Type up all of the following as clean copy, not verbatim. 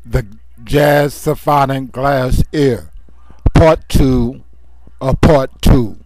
The Jazz Symphonic Glass Ear, Part 2 of Part 2.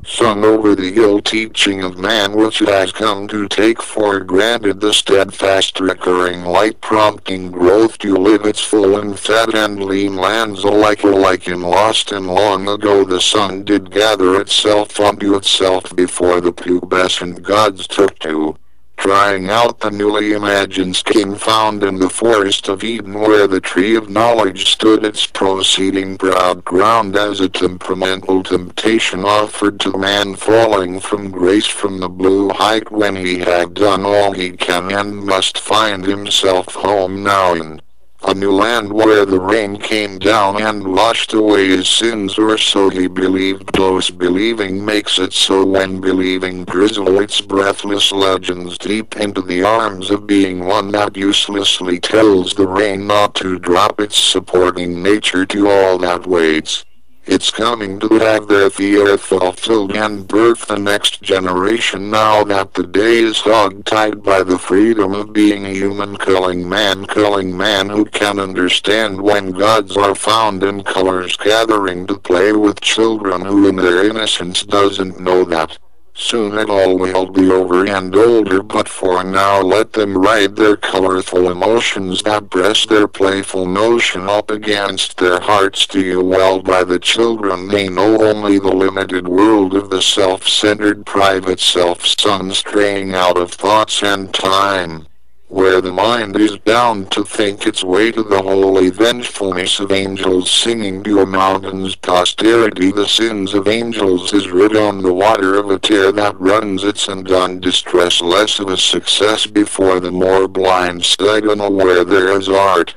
Sung over the ill teaching of man which has come to take for granted the steadfast recurring light prompting growth to live its full and fat and lean lands alike in lost and long ago the sun did gather itself unto itself before the pubescent gods took to trying out the newly imagined scheme found in the forest of Eden where the tree of knowledge stood its proceeding proud ground as a temperamental temptation offered to man falling from grace from the blue height when he had done all he can and must find himself home now in a new land where the rain came down and washed away his sins, or so he believed. Close believing makes it so when believing drizzle its breathless legends deep into the arms of being one that uselessly tells the rain not to drop its supporting nature to all that waits. It's coming to have their fear fulfilled and birth the next generation now that the day is hog-tied by the freedom of being human, killing man who can understand when gods are found in colors gathering to play with children who in their innocence doesn't know that. Soon it all will be over and older, but for now let them ride their colorful emotions that press their playful notion up against their hearts to you well by the children they know only the limited world of the self-centered private self-sun straying out of thoughts and time, where the mind is bound to think its way to the holy vengefulness of angels singing to a mountain's posterity. The sins of angels is writ on the water of a tear that runs its undone distress less of a success before the more blind sight unaware there is art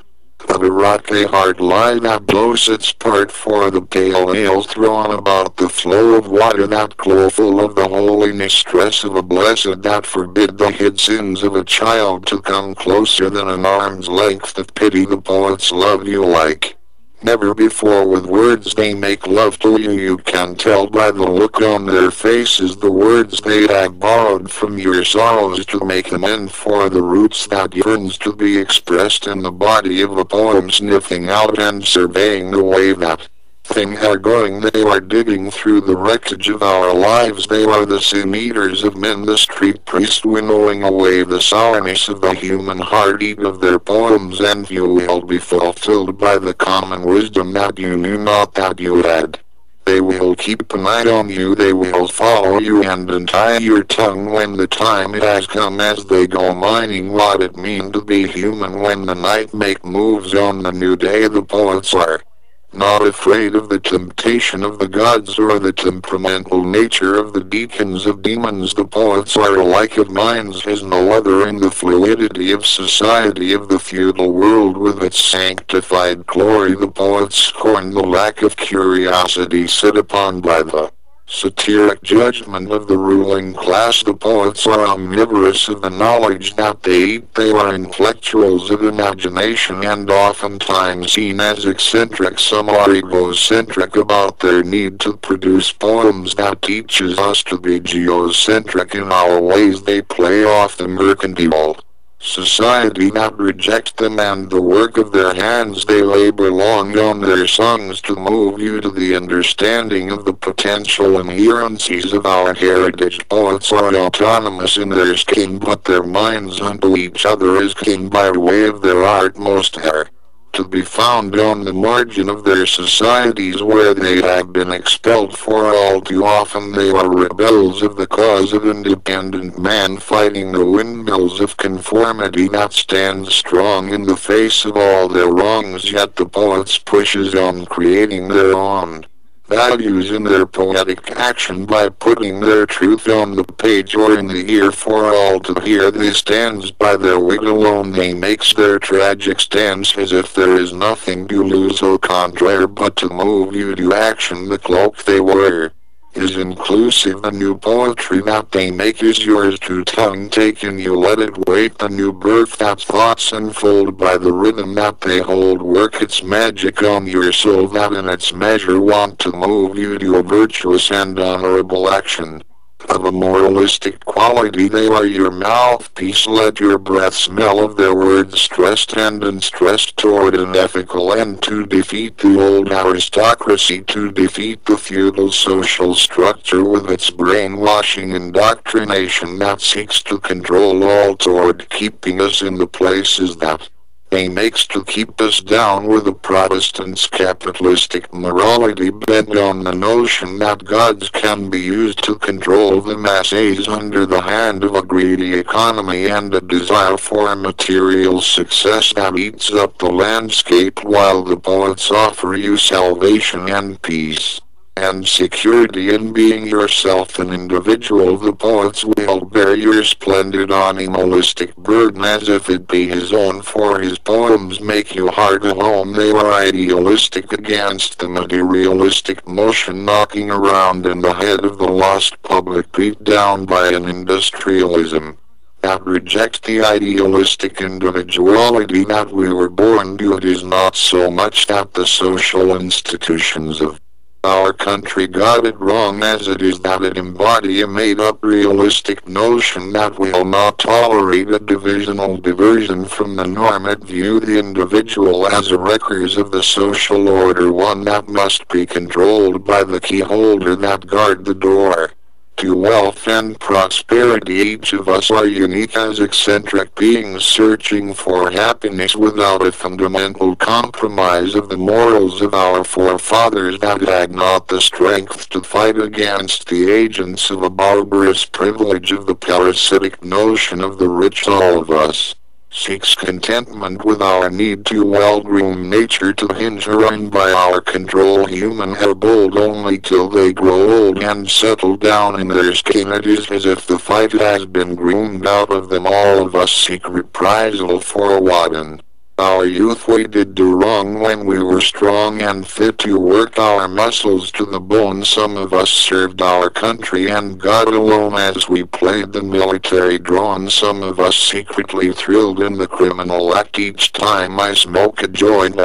of a rocky hard lie that blows its part for the pale ale thrown about the flow of water that glow full of the holiness stress of a blessed that forbid the hid sins of a child to come closer than an arm's length of pity. The poets love you like never before with words they make love to you. You can tell by the look on their faces the words they have borrowed from your sorrows to make amend for the roots that yearns to be expressed in the body of a poem. Sniffing out and surveying the way that things are going, they are digging through the wreckage of our lives. They are the sin eaters of men, the street priest winnowing away the sourness of the human heart. Eat of their poems and you will be fulfilled by the common wisdom that you knew not that you had. They will keep an eye on you, they will follow you and untie your tongue when the time it has come as they go mining what it means to be human when the night make moves on the new day. The poets are not afraid of the temptation of the gods or the temperamental nature of the deacons of demons. The poets are alike of minds as no other in the fluidity of society of the feudal world with its sanctified glory. The poets scorn the lack of curiosity set upon by the satiric judgment of the ruling class. The poets are omnivorous of the knowledge that they eat. They are intellectuals of imagination and oftentimes seen as eccentric. Some are egocentric about their need to produce poems that teaches us to be geocentric in our ways. They play off the mercantile society that rejects them and the work of their hands. They labor long on their songs to move you to the understanding of the potential inherencies of our heritage. Poets are autonomous in their scheme, but their minds unto each other is king by way of their art. Most are to be found on the margin of their societies where they have been expelled, for all too often they are rebels of the cause of independent man fighting the windmills of conformity that stands strong in the face of all their wrongs. Yet the poets pushes on creating their own values in their poetic action by putting their truth on the page or in the ear for all to hear. They stands by their wit alone, they makes their tragic stance as if there is nothing to lose au contraire but to move you to action. The cloak they wear is inclusive. The new poetry that they make is yours to tongue take and you let it wait. The new birth that thoughts unfold by the rhythm that they hold work its magic on your soul that in its measure want to move you to a virtuous and honorable action. Of a moralistic quality, they are your mouthpiece. Let your breath smell of their words, stressed and unstressed toward an ethical end, to defeat the old aristocracy, to defeat the feudal social structure with its brainwashing indoctrination that seeks to control all, toward keeping us in the places that they makes to keep us down, with a Protestant's capitalistic morality bent on the notion that gods can be used to control the masses under the hand of a greedy economy and a desire for material success that eats up the landscape, while the poets offer you salvation and peace and security in being yourself an individual. The poets will bear your splendid animalistic burden as if it be his own, for his poems make you heart at home. They are idealistic against the materialistic motion knocking around in the head of the lost public, beat down by an industrialism that rejects the idealistic individuality that we were born to. It is not so much that the social institutions of our country got it wrong as it is that it embody a made-up realistic notion that will not tolerate a divisional diversion from the norm. It view the individual as a wreckers of the social order, one that must be controlled by the key holder that guard the door to wealth and prosperity. Each of us are unique as eccentric beings searching for happiness without a fundamental compromise of the morals of our forefathers that had not the strength to fight against the agents of a barbarous privilege of the parasitic notion of the rich. All of us seeks contentment with our need to well-groom nature, to hinge her in by our control. Human are bold only till they grow old and settle down in their skin. It is as if the fight has been groomed out of them. All of us seek reprisal for what in our youth we did do wrong when we were strong and fit to work our muscles to the bone. Some of us served our country and God alone as we played the military drone. Some of us secretly thrilled in the criminal act. Each time I smoke a joint,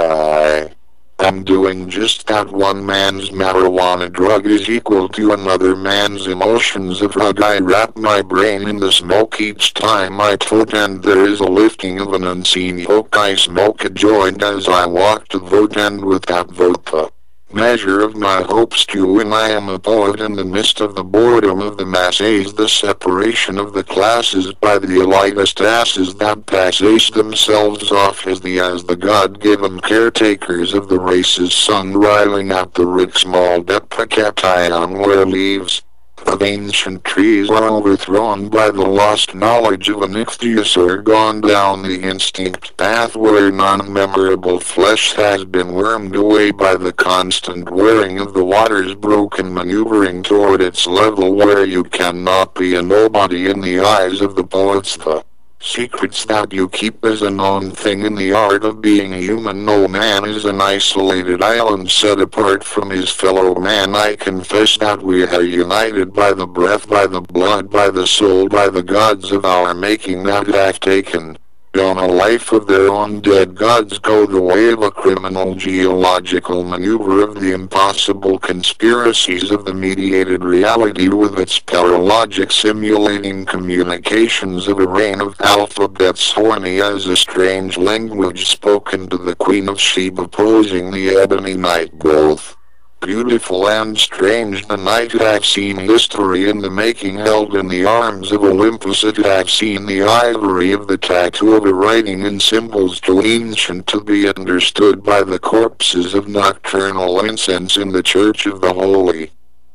I'm doing just that. One man's marijuana drug is equal to another man's emotions of drug. I wrap my brain in the smoke each time I tote, and there is a lifting of an unseen yoke. I smoke a joint as I walk to vote, and with that vote the measure of my hopes to win. I am a poet in the midst of the boredom of the masses, the separation of the classes by the elitist asses that passes themselves off as the God-given caretakers of the race's sun, riling at the rich small deprecation where leaves of ancient trees are overthrown by the lost knowledge of an ichthyosaur, gone down the instinct path where non-memorable flesh has been wormed away by the constant wearing of the water's broken maneuvering toward its level, where you cannot be a nobody in the eyes of the poets. The secrets that you keep as a known thing in the art of being human. No man is an isolated island set apart from his fellow man. I confess that we are united by the breath, by the blood, by the soul, by the gods of our making that have taken on a life of their own. Dead gods go the way of a criminal geological maneuver of the impossible conspiracies of the mediated reality, with its paralogic simulating communications of a rain of alphabets, horny as a strange language spoken to the Queen of Sheba, posing the ebony night. Both beautiful and strange, the night have seen history in the making, held in the arms of Olympus. It have seen the ivory of the tattoo of a writing in symbols too ancient to be understood by the corpses of nocturnal incense in the Church of the Holy.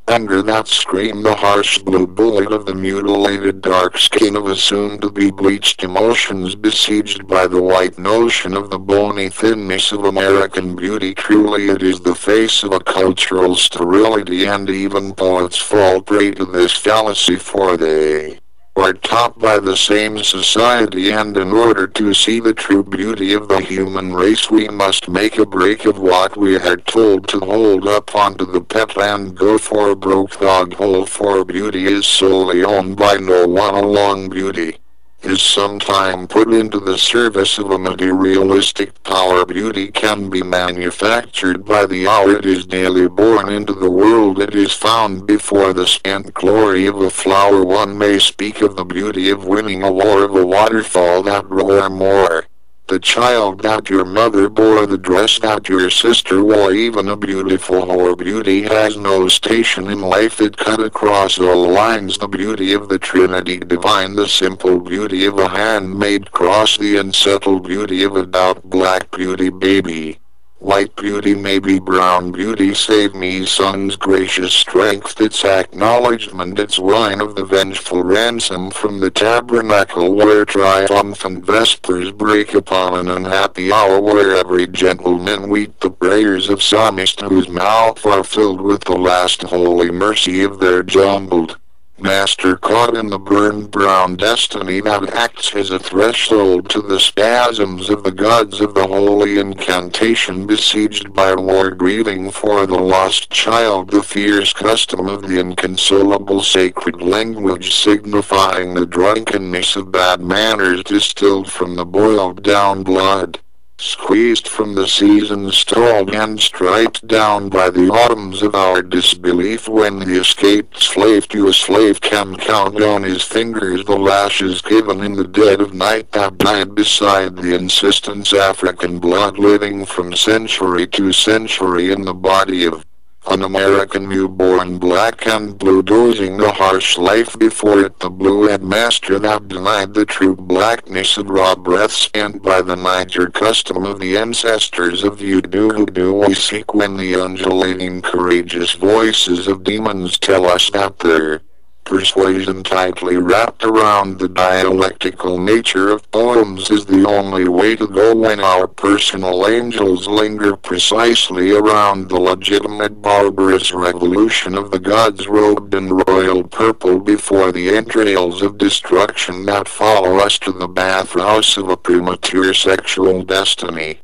Under that scream the harsh blue bullet of the mutilated dark skin of a soon-to-be bleached emotions, besieged by the white notion of the bony thinness of American beauty. Truly it is the face of a cultural sterility, and even poets fall prey to this fallacy, for they are taught by the same society, and in order to see the true beauty of the human race we must make a break of what we are told to hold up onto the pet and go for a broke dog hole, for beauty is solely owned by no one along beauty is sometime put into the service of a materialistic power. Beauty can be manufactured by the hour it is daily born into the world. It is found before the scant glory of a flower. One may speak of the beauty of winning a war, of a waterfall that roar more. The child that your mother bore, the dress that your sister wore, even a beautiful whore. Beauty has no station in life, it cut across all lines. The beauty of the Trinity divine, the simple beauty of a handmade cross, the unsettled beauty of a doubt, black beauty baby. White beauty, maybe brown beauty, save me, son's gracious strength, its acknowledgment, its wine of the vengeful ransom from the tabernacle where triumphant vespers break upon an unhappy hour, where every gentleman weep the prayers of psalmists whose mouths are filled with the last holy mercy of their jumbled master, caught in the burned brown destiny that acts as a threshold to the spasms of the gods of the holy incantation, besieged by war, grieving for the lost child, the fierce custom of the inconsolable sacred language, signifying the drunkenness of bad manners distilled from the boiled down blood, squeezed from the seasons, stalled and striped down by the autumns of our disbelief, when the escaped slave to a slave can count on his fingers the lashes given in the dead of night that died beside the insistence African blood, living from century to century in the body of an American newborn, black and blue, dozing the harsh life before it, the blue headmaster that denied the true blackness of raw breaths, and by the Niger custom of the ancestors of voodoo, we seek when the undulating courageous voices of demons tell us that their persuasion, tightly wrapped around the dialectical nature of poems, is the only way to go, when our personal angels linger precisely around the legitimate barbarous revolution of the gods, robed in royal purple before the entrails of destruction that follow us to the bathhouse of a premature sexual destiny.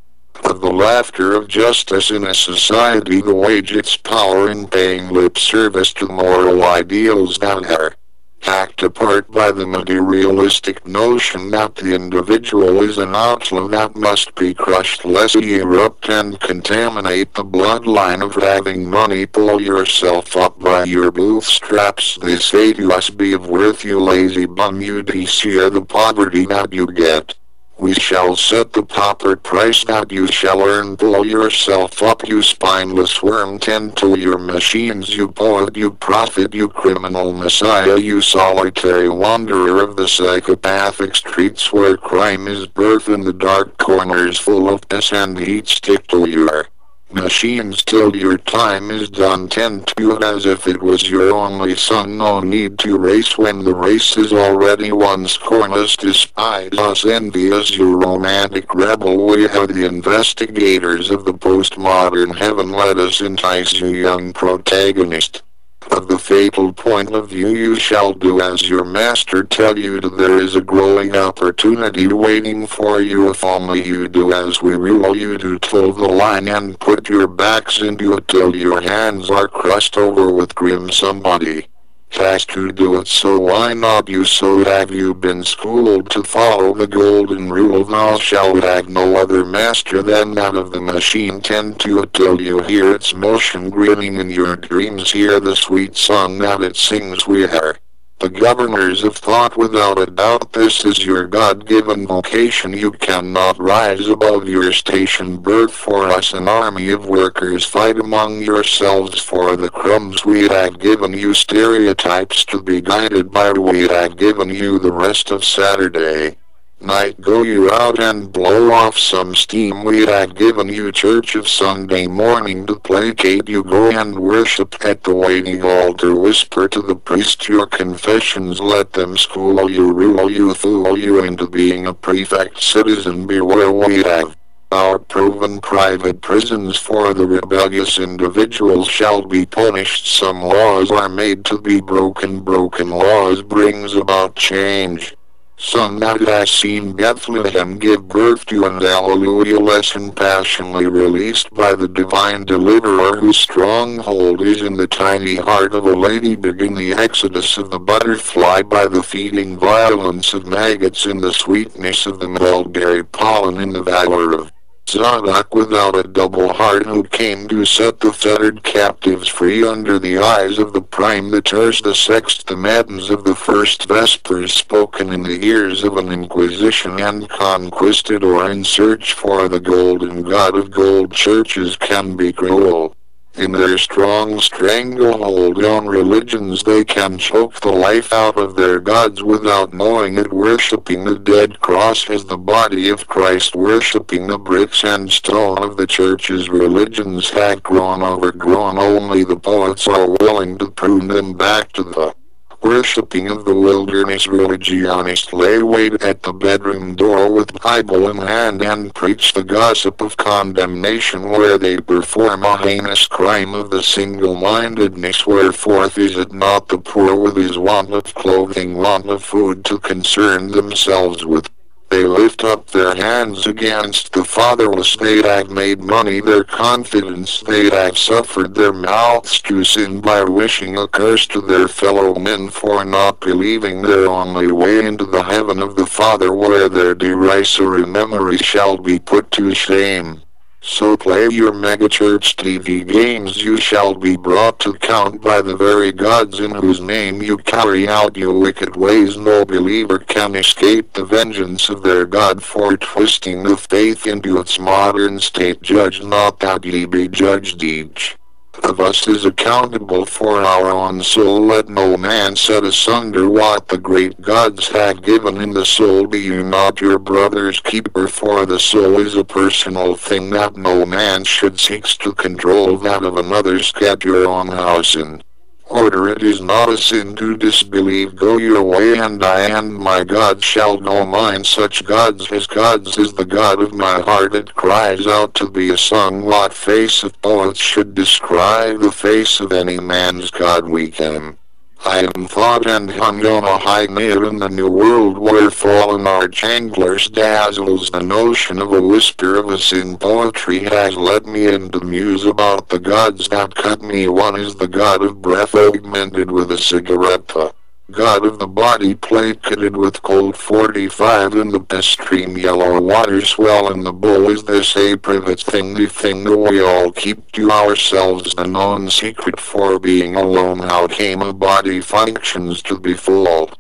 Of the laughter of justice in a society, the wage its power in paying lip service to moral ideals that are hacked apart by the materialistic notion that the individual is an outlaw that must be crushed lest he erupt and contaminate the bloodline of having money. Pull yourself up by your bootstraps, they say to us, be of worth, you lazy bum, you share the poverty that you get. We shall set the proper price that you shall earn. Pull yourself up, you spineless worm, tend to your machines, you poet, you prophet, you criminal messiah, you solitary wanderer of the psychopathic streets where crime is birth in the dark corners full of piss and heat. Stick to your machines till your time is done. Tend to it as if it was your only son. No need to race when the race is already won. Scorn us, despise us, envy us, you romantic rebel. We are the investigators of the postmodern heaven. Let us entice you, young protagonist of the fatal point of view. You shall do as your master tell you to. There is a growing opportunity waiting for you if only you do as we rule you to. Toe the line and put your backs into it till your hands are crushed over with grim. Somebody has to do it, so why not you? So have you been schooled to follow the golden rule, thou shalt have no other master than that of the machine. Tend to it till you hear its motion grinning in your dreams. Hear the sweet song that it sings. We are the governors of thought, without a doubt. This is your God-given vocation. You cannot rise above your station. Birth for us an army of workers. Fight among yourselves for the crumbs we have given you. Stereotypes to be guided by. We have given you the rest of Saturday night. Go you out and blow off some steam. We have given you church of Sunday morning to placate you. Go and worship at the waiting altar. Whisper to the priest your confessions. Let them school you, rule you, fool you into being a prefect citizen. Beware, we have our proven private prisons for the rebellious individuals shall be punished. Some laws are made to be broken. Broken laws brings about change. Son that has seen Bethlehem give birth to an Alleluia lesson passionately released by the divine deliverer whose stronghold is in the tiny heart of a ladybug in the exodus of the butterfly by the feeding violence of maggots in the sweetness of the mulberry pollen in the valor of Zadok without a double heart who came to set the fettered captives free under the eyes of the primators the sexts the matins of the first vespers spoken in the ears of an inquisition and conquistador in search for the golden god of gold churches can be cruel. In their strong stranglehold on religions they can choke the life out of their gods without knowing it, worshipping the dead cross as the body of Christ, worshipping the bricks and stone of the church's religions have grown overgrown. Only the poets are willing to prune them back to the worshipping of the wilderness. Religionists lay wait at the bedroom door with Bible in hand and preach the gossip of condemnation where they perform a heinous crime of the single-mindedness. Whereforth is it not the poor with his want of clothing, want of food to concern themselves with? They lift up their hands against the fatherless. They have made money their confidence. They have suffered their mouths to sin by wishing a curse to their fellow men for not believing their only way into the heaven of the Father, where their derisory memory shall be put to shame. So play your megachurch TV games. You shall be brought to count by the very gods in whose name you carry out your wicked ways. No believer can escape the vengeance of their God for twisting the faith into its modern state. Judge not that ye be judged. Each of us is accountable for our own soul. Let no man set asunder what the great gods have given in the soul. Be you not your brother's keeper, for the soul is a personal thing that no man should seek to control that of another. Set your own house in order. It is not a sin to disbelieve. Go your way, and I and my God shall know mine. Such gods is the God of my heart. It cries out to be a song. What face of poets should describe the face of any man's God we can? I am thought and hung on a high nail in the new world where fallen archangelers dazzles the notion of a whisper of us in poetry has led me in to muse about the gods that cut me. One is the god of breath augmented with a cigarette, the god of the body placated with cold 45 in the stream yellow water swell, and the bull is this a private thing, the thing that we all keep to ourselves, the known secret for being alone. How came a body functions to be full of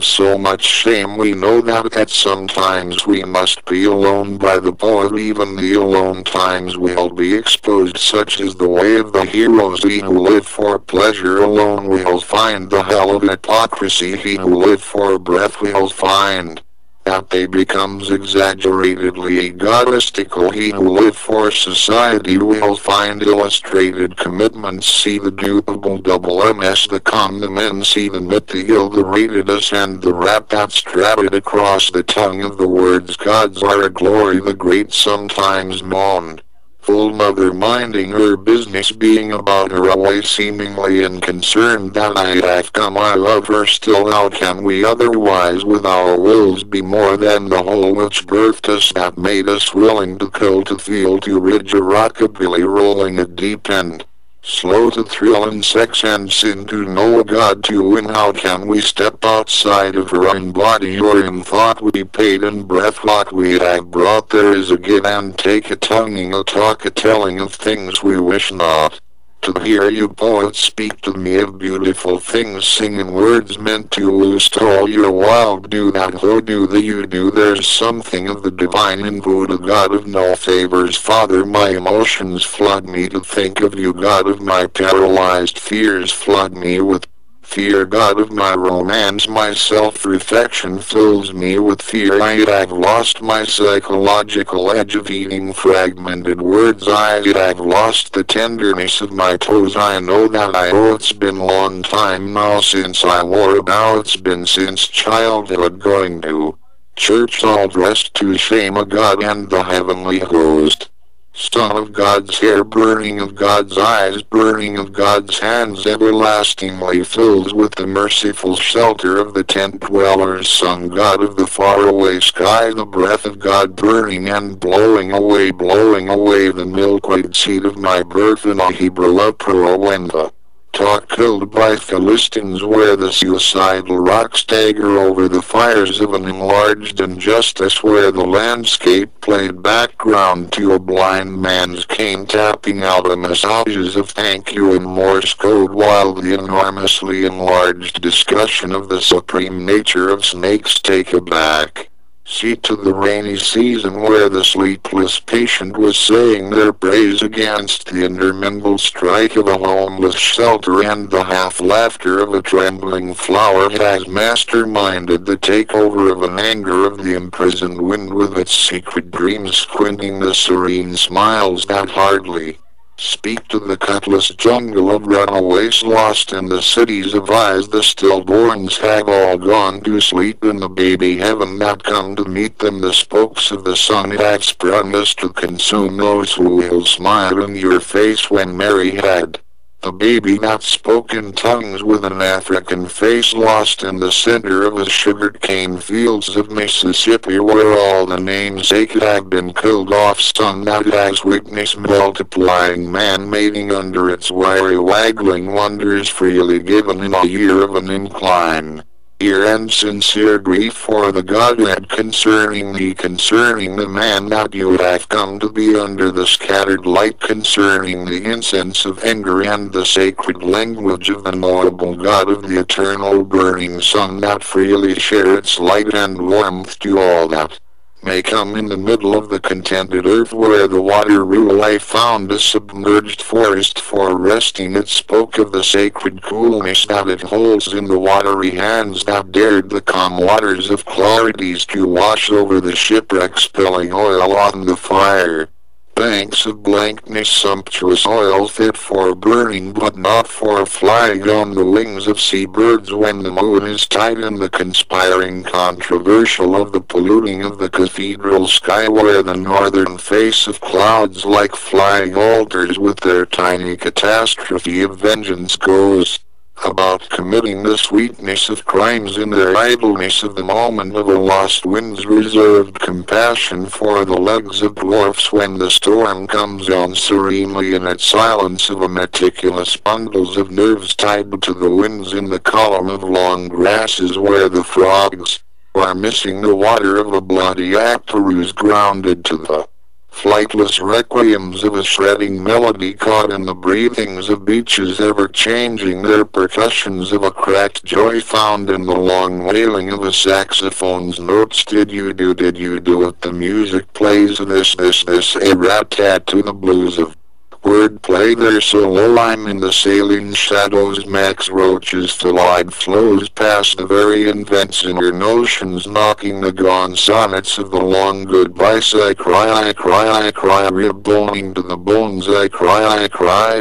so much shame? We know that at some times we must be alone. By the poet even the alone times will be exposed, such is the way of the heroes. He who live for pleasure alone will find the hell of hypocrisy. He who live for breath will find that they becomes exaggeratedly egotistical. He who live for society will find illustrated commitments. See the dupable double MS, the con, the men, see the myth, the ill, the rated us, and the rap that strutted across the tongue of the words. Gods are a glory, the great sometimes moaned. Full mother minding her business, being about her always seemingly unconcerned that I have come. I love her still. How can we otherwise with our wills be more than the whole which birthed us, that made us willing to kill, to feel, to ridge a rockabilly rolling a deep end, slow to thrill in sex and sin, to know a God to win? How can we step outside of her in body or in thought? We paid in breath what we have brought. There is a give and take, a tonguing, a talk, a telling of things we wish not to hear. You poets speak to me of beautiful things, singing words meant to loose all your wild. Do that, oh do the you do. There's something of the divine in Buddha, God of no favors. Father, my emotions flood me to think of you. God of my paralyzed fears, flood me with fear. God of my romance, my self-reflection fills me with fear. I have lost my psychological edge of eating fragmented words. I have lost the tenderness of my toes. I know that it's been a long time now since I wore a bow. It's been since childhood, going to church all dressed to shame a God and the heavenly host. Sun of God's hair, burning of God's eyes, burning of God's hands, everlastingly filled with the merciful shelter of the tent dwellers. Sun God of the faraway sky, the breath of God burning and blowing away the milk-white seed of my birth in a Hebrew Proenva. Talk killed by Philistines, where the suicidal rocks stagger over the fires of an enlarged injustice, where the landscape played background to a blind man's cane, tapping out the messages of thank you in Morse code, while the enormously enlarged discussion of the supreme nature of snakes take a back seat to the rainy season, where the sleepless patient was saying their praise against the intermingled strife of a homeless shelter, and the half-laughter of a trembling flower has masterminded the takeover of an anger of the imprisoned wind with its secret dreams, squinting the serene smiles that hardly speak to the cutlass jungle of runaways lost in the cities of eyes. The stillborns have all gone to sleep in the baby heaven that come to meet them. The spokes of the sun have sprung us to consume those who will smile in your face when Mary had the baby that spoke in tongues with an African face, lost in the center of the sugarcane fields of Mississippi, where all the namesake have been killed off. Sun that has witnessed multiplying man mating under its wiry waggling wonders, freely given in a year of an incline ear and sincere grief for the Godhead, concerning the man that you have come to be under the scattered light, concerning the incense of anger and the sacred language of the knowable God of the eternal burning sun, that freely share its light and warmth to all that may come in the middle of the contented earth, where the water rule. I found a submerged forest for resting. It spoke of the sacred coolness that it holds in the watery hands that dared the calm waters of Chlorides to wash over the shipwreck, spilling oil on the fire banks of blankness, sumptuous oil fit for burning but not for flying on the wings of seabirds when the moon is tight, in the conspiring controversial of the polluting of the cathedral sky, where the northern face of clouds like flying altars with their tiny catastrophe of vengeance goes about committing the sweetness of crimes in their idleness of the moment of a lost wind's reserved compassion for the legs of dwarfs when the storm comes on serenely in its silence of a meticulous bundles of nerves tied to the winds in the column of long grasses, where the frogs are missing the water of a bloody Actarus grounded to the flightless requiems of a shredding melody, caught in the breathings of beaches ever changing, their percussions of a cracked joy found in the long wailing of a saxophone's notes. Did you do it? The music plays this a rat-tat to the blues of wordplay. They're so low I'm in the saline shadows. Max Roach's fluid flows past the very invents inner notions, knocking the gone sonnets of the long goodbyes. I cry, reboning to the bones. I cry,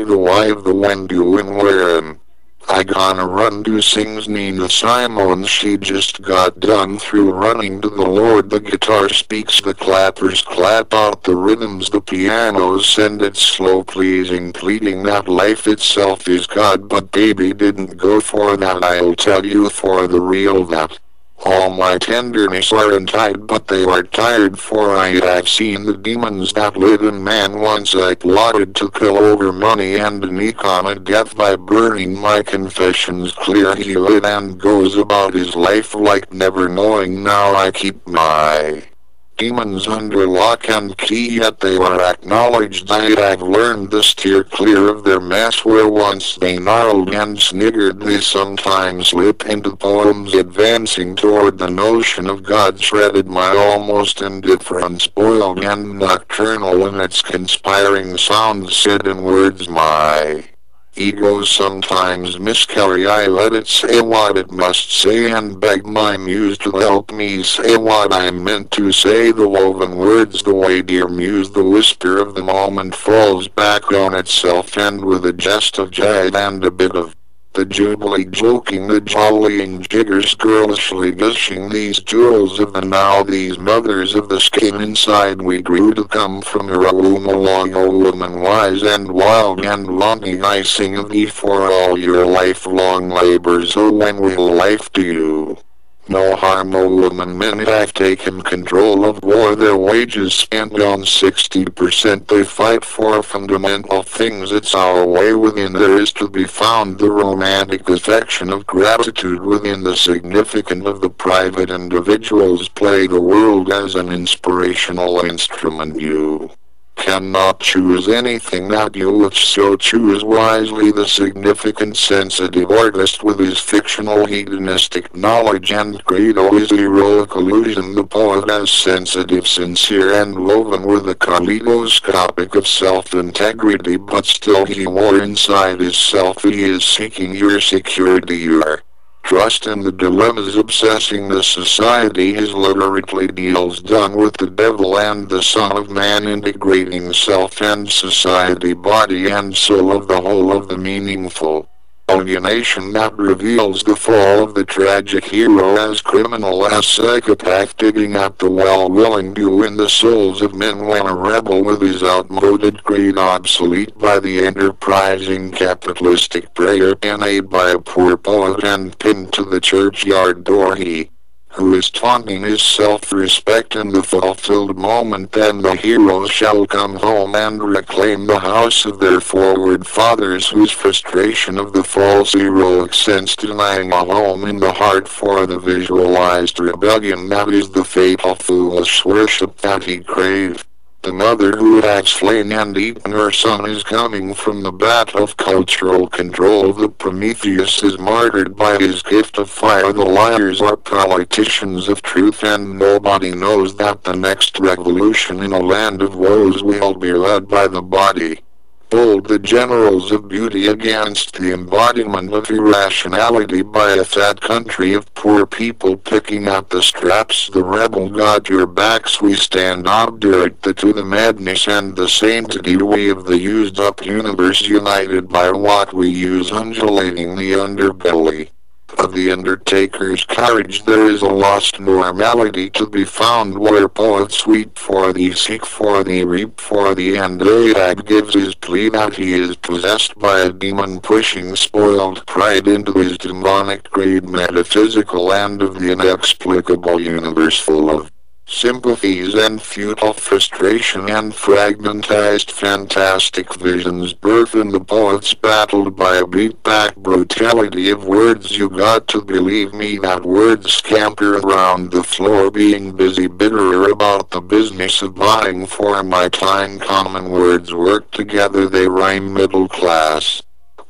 the why of the when, do, and where am I gonna run to, sings Nina Simone. She just got done through running to the Lord. The guitar speaks, the clappers clap out the rhythms, the pianos send its slow pleasing pleading that life itself is God. But baby didn't go for that, I'll tell you for the real that all my tenderness aren't tied, but they are tired, for I have seen the demons that live in man. Once I plotted to kill over money and an econ death by burning my confessions clear. He lives and goes about his life like never knowing. Now I keep my demons under lock and key, yet they are acknowledged. I have learned to steer clear of their mess, where once they gnarled and sniggered. They sometimes slip into poems advancing toward the notion of God. Shredded my almost indifferent, spoiled and nocturnal in its conspiring sounds, said in words my egos sometimes miscarry. I let it say what it must say and beg my muse to help me say what I meant to say. The woven words, the way, dear muse, the whisper of the moment falls back on itself, and with a jest of jive and a bit of The jubilee joking, the jollying jiggers girlishly gushing these jewels of the now, these mothers of the skin inside we grew to come from your womb along, O woman wise and wild and longing, I sing of thee for all your lifelong labors, O when will life do you no harm, O woman. Men have taken control of war, their wages spent on 60%. They fight for fundamental things. It's our way within. There is to be found the romantic affection of gratitude within, the significance of the private individuals. Play the world as an inspirational instrument. You cannot choose anything that you wish, so choose wisely. The significant sensitive artist with his fictional hedonistic knowledge and credo, his heroic illusion, the poet as sensitive, sincere and woven with a kaleidoscopic of self-integrity, but still he wore inside his self. He is seeking your security, your trust in the dilemmas obsessing the society. His literary deals done with the devil and the Son of Man, integrating self and society, body and soul of the whole of the meaningful alienation that reveals the fall of the tragic hero as criminal, as psychopath, digging at the well, willing to in the souls of men when a rebel with his outmoded creed obsolete by the enterprising capitalistic prayer, penned by a poor poet and pinned to the churchyard door, he who is taunting his self-respect in the fulfilled moment. Then the heroes shall come home and reclaim the house of their forward fathers, whose frustration of the false heroic sense, denying a home in the heart for the visualized rebellion that is the fatal foolish worship that he craved. The mother who has slain and eaten her son is coming from the bat of cultural control. The Prometheus is martyred by his gift of fire. The liars are politicians of truth, and nobody knows that the next revolution in a land of woes will be led by the body. Bold the generals of beauty against the embodiment of irrationality by a fat country of poor people picking at the straps. The rebel got your backs, we stand obdurate to the madness and the sanctity we of the used up universe, united by what we use, undulating the underbelly of the undertaker's courage. There is a lost normality to be found where poets weep for thee, seek for thee, reap for thee, and Ahab gives his plea that he is possessed by a demon pushing spoiled pride into his demonic greed, metaphysical and of the inexplicable universe, full of sympathies and futile frustration and fragmentized fantastic visions. Birth in the poets battled by a beat-back brutality of words. You got to believe me that words scamper around the floor, being busy bitterer about the business of buying for my time. Common words work together, they rhyme middle class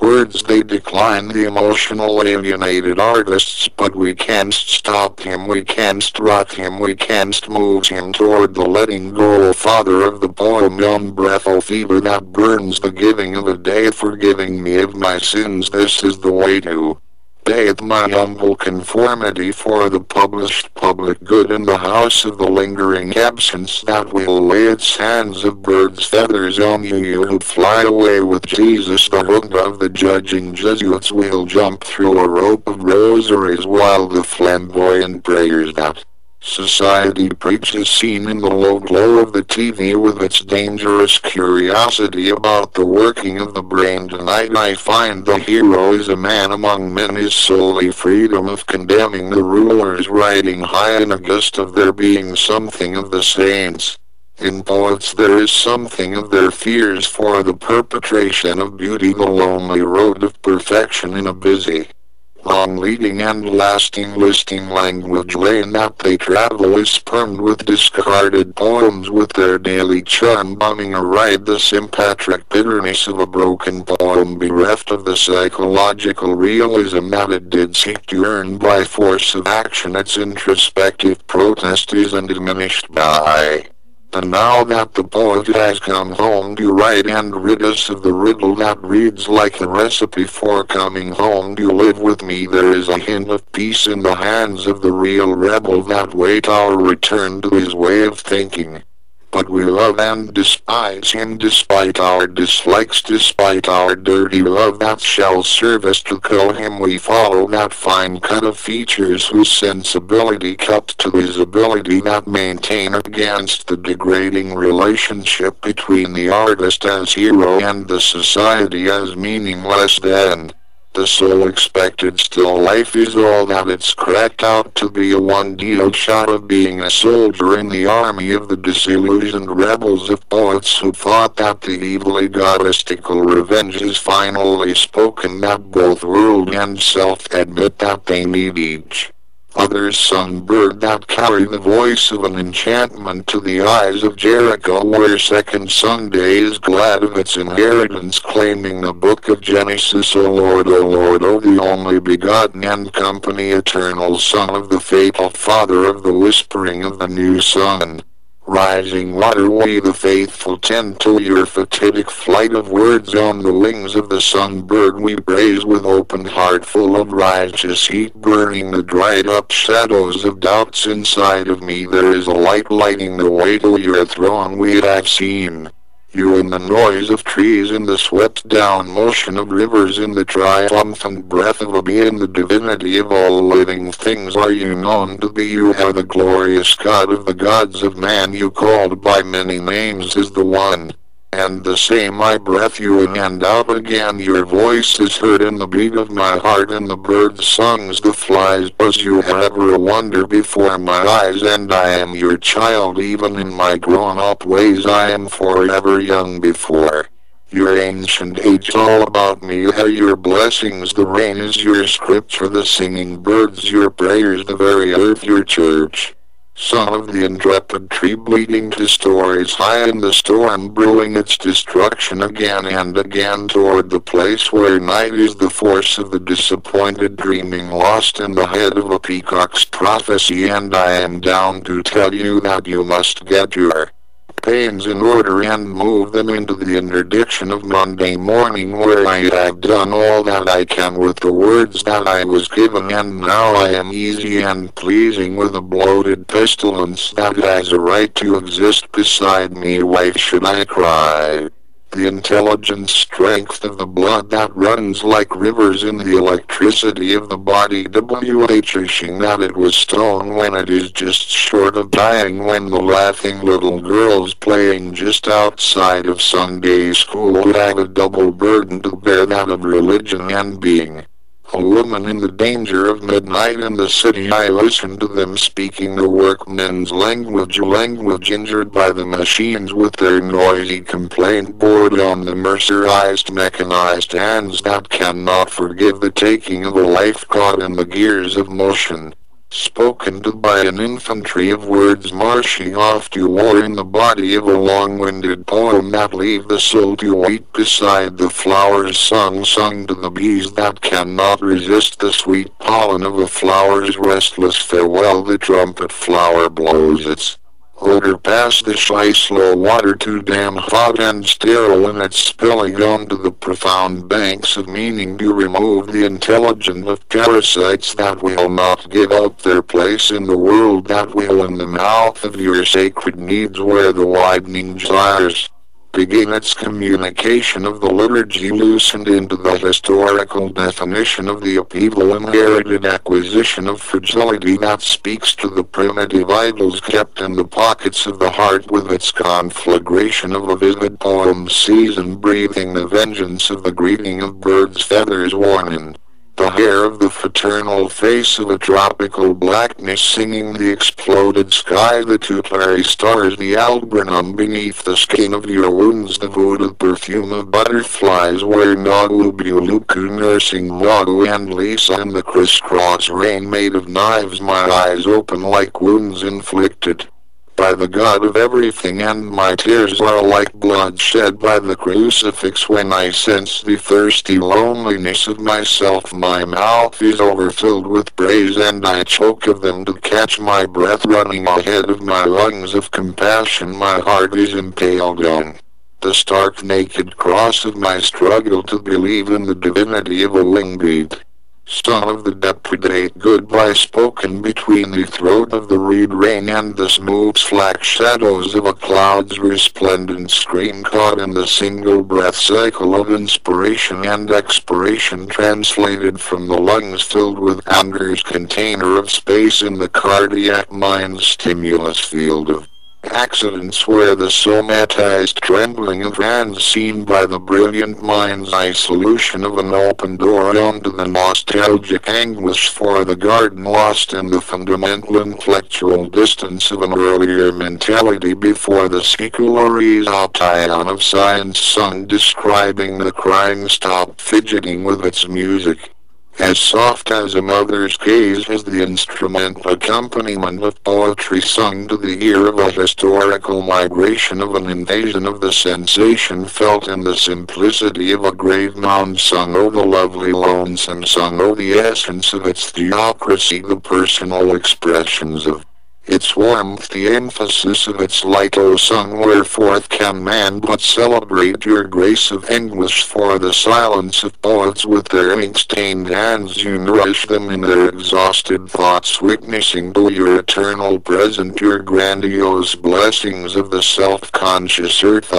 words, they decline the emotional alienated artists, but we can't stop him, we can't rock him, we can't move him toward the letting go. Father of the poem, young breath, O fever that burns, the giving of a day, forgiving me of my sins. This is the way to bathe my humble conformity for the published public good in the house of the lingering absence that will lay its hands of bird's feathers on you. You who fly away with Jesus, the hook of the judging Jesuits will jump through a rope of rosaries, while the flamboyant prayers that society preaches, seen in the low glow of the TV with its dangerous curiosity about the working of the brain. Tonight I find the hero is a man among men, his solely freedom of condemning the rulers, riding high in a gust of there being something of the saints. In poets there is something of their fears for the perpetration of beauty, the lonely road of perfection in a busy, long leading and lasting listing language lane that they travel is spermed with discarded poems, with their daily charm bumming a ride, the sympathetic bitterness of a broken poem, bereft of the psychological realism that it did seek to earn by force of action. Its introspective protest is undiminished by. And now that the poet has come home to write and rid us of the riddle that reads like a recipe for coming home to live with me, there is a hint of peace in the hands of the real rebel that wait our return to his way of thinking. But we love and despise him despite our dislikes, despite our dirty love that shall serve us to kill him. We follow that fine cut of features whose sensibility cuts to his ability, that maintain against the degrading relationship between the artist as hero and the society as meaningless. Then the sole expected still life is all that it's cracked out to be, a one-deal shot of being a soldier in the army of the disillusioned rebels of poets who thought that the evil egotistical revenge is finally spoken, that both world and self admit that they need each other's songbird, that carry the voice of an enchantment to the eyes of Jericho, where second Sunday is glad of its inheritance, claiming the book of Genesis. O Lord, O the only begotten and company eternal Son of the fatal Father of the whispering of the new sun. Rising water, we the faithful tend to your fatidic flight of words on the wings of the sunbird. We praise with open heart, full of righteous heat, burning the dried up shadows of doubts inside of me. There is a light lighting the way to your throne. We have seen you in the noise of trees, in the swept down motion of rivers, in the triumphant breath of a bee, in the divinity of all living things are you known to be. You are the glorious God of the gods of man. You called by many names is the one and the same. I breath you in and out again. Your voice is heard in the beat of my heart, in the birds' songs, the flies buzz. You are ever a wonder before my eyes, and I am your child. Even in my grown-up ways I am forever young before your ancient age. All about me are your blessings. The rain is your scripture, the singing birds your prayers, the very earth your church. Son of the intrepid tree, bleeding to stories high in the storm, brewing its destruction again and again toward the place where night is the force of the disappointed dreaming, lost in the head of a peacock's prophecy. And I am down to tell you that you must get your pains in order and move them into the interdiction of Monday morning, where I have done all that I can with the words that I was given, and now I am easy and pleasing with a bloated pestilence that has a right to exist beside me. Why should I cry? The intelligent strength of the blood that runs like rivers in the electricity of the body, wishing that it was stone when it is just short of dying, when the laughing little girls playing just outside of Sunday school would have a double burden to bear, that of religion and being a woman in the danger of midnight in the city. I listened to them speaking the workmen's language, a language injured by the machines with their noisy complaint board on the mercerized mechanized hands that cannot forgive the taking of a life caught in the gears of motion. Spoken to by an infantry of words marching off to war in the body of a long-winded poem that leave the soul to weep beside the flowers, sung to the bees that cannot resist the sweet pollen of a flower's restless farewell. The trumpet flower blows its odor past the shy slow water, too damn hot and sterile in its spilling onto the profound banks of meaning to remove the intelligence of parasites that will not give up their place in the world, that will in the mouth of your sacred needs, where the widening desires begin its communication of the liturgy, loosened into the historical definition of the upheaval, inherited acquisition of fragility that speaks to the primitive idols kept in the pockets of the heart, with its conflagration of a vivid poem season, breathing the vengeance of the greeting of birds' feathers worn in the hair of the fraternal face of a tropical blackness, singing the exploded sky, the tutelary stars, the alburnum beneath the skin of your wounds, the voodoo perfume of butterflies, where Nagubuluku nursing Magu and Lisa, and the crisscross rain made of knives, my eyes open like wounds inflicted by the God of everything, and my tears are like blood shed by the crucifix when I sense the thirsty loneliness of myself. My mouth is overfilled with praise, and I choke of them to catch my breath running ahead of my lungs of compassion. My heart is impaled on the stark naked cross of my struggle to believe in the divinity of a wing beat. Son of the depredate goodbye spoken between the throat of the reed rain and the smooth slack shadows of a cloud's resplendent screen, caught in the single breath cycle of inspiration and expiration, translated from the lungs filled with anger's container of space in the cardiac mind's stimulus field of accidents, where the somatized trembling of hands seen by the brilliant mind's eye solution of an open door onto the nostalgic anguish for the garden lost in the fundamental intellectual distance of an earlier mentality before the secularized ion of science sung, describing the crying stop fidgeting with its music. As soft as a mother's gaze is the instrumental accompaniment of poetry sung to the ear of a historical migration, of an invasion of the sensation felt in the simplicity of a grave mound sung, oh the lovely lonesome sung, oh the essence of its theocracy, the personal expressions of its warmth, the emphasis of its light, O sung, whereforth can man but celebrate your grace of anguish? For the silence of poets with their ink-stained hands, you nourish them in their exhausted thoughts, witnessing to your eternal present your grandiose blessings of the self-conscious earth.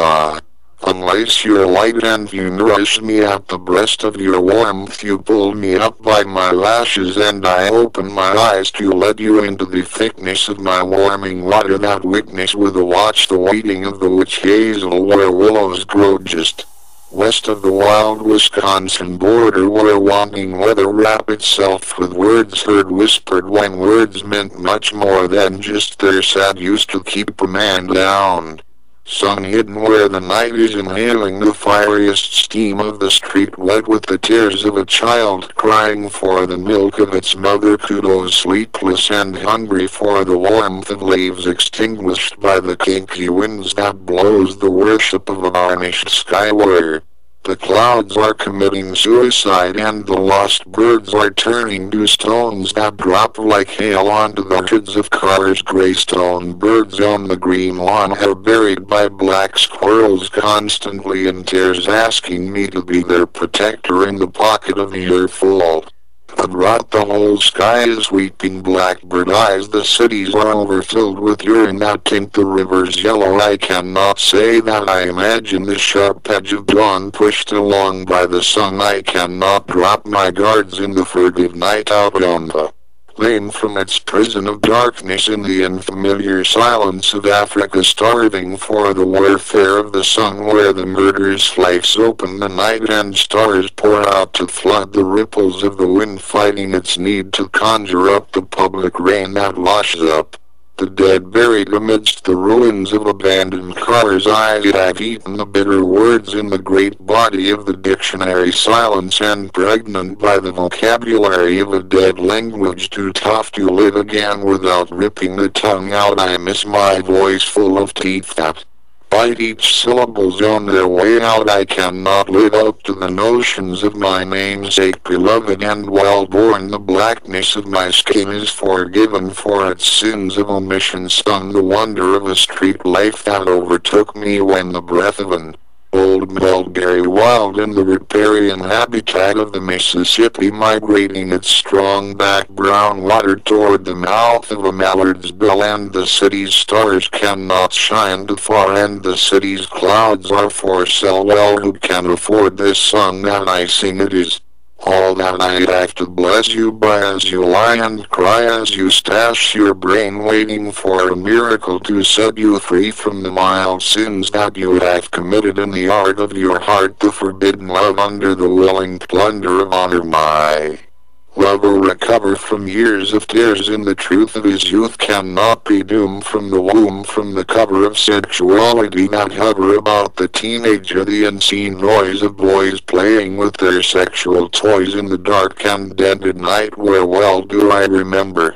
Unlace your light and you nourish me at the breast of your warmth. You pull me up by my lashes and I open my eyes to let you into the thickness of my warming water, that witness with a watch the waiting of the witch hazel, where willows grow just west of the wild Wisconsin border, where wanting weather wrap itself with words heard whispered when words meant much more than just their sad use to keep a man down. Sung hidden where the night is inhaling the fieriest steam of the street, wet with the tears of a child crying for the milk of its mother, kudos sleepless and hungry for the warmth of leaves extinguished by the kinky winds that blows the worship of a varnished sky, where the clouds are committing suicide and the lost birds are turning to stones that drop like hail onto the heads of cars. Greystone birds on the green lawn are buried by black squirrels constantly in tears, asking me to be their protector in the pocket of the earful. Abroad the whole sky is weeping blackbird eyes, the cities are overfilled with urine that tint the rivers yellow. I cannot say that I imagine the sharp edge of dawn pushed along by the sun. I cannot drop my guards in the furtive night out on the lane from its prison of darkness in the unfamiliar silence of Africa, starving for the warfare of the sun, where the murder's slice open the night and stars pour out to flood the ripples of the wind, fighting its need to conjure up the public rain that washes up the dead buried amidst the ruins of abandoned cars. I have eaten the bitter words in the great body of the dictionary silence, and pregnant by the vocabulary of a dead language too tough to live again without ripping the tongue out, I miss my voice full of teeth that bite each syllables on their way out. I cannot live up to the notions of my namesake beloved and well-born. The blackness of my skin is forgiven for its sins of omission, sung the wonder of a street life that overtook me when the breath of an old mulberry wild in the riparian habitat of the Mississippi, migrating its strong back brown water toward the mouth of a mallard's bill, and the city's stars cannot shine too far and the city's clouds are for sale. Well, who can afford this song that I sing? It is all that I have to bless you by, as you lie and cry, as you stash your brain waiting for a miracle to set you free from the mild sins that you have committed in the art of your heart, the forbidden love under the willing plunder of honor. My love will recover from years of tears in the truth of his youth, cannot be doomed from the womb, from the cover of sexuality that hover about the teenager, the unseen noise of boys playing with their sexual toys in the dark and dead night, where well do I remember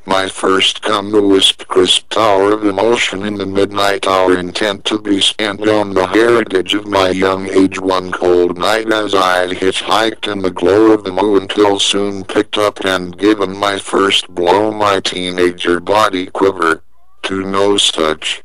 my first come, the wisp crisp tower of emotion in the midnight hour, intent to be spent on the heritage of my young age. One cold night as I hitchhiked in the glow of the moon, till soon picked up and given my first blow, my teenager body quiver to no such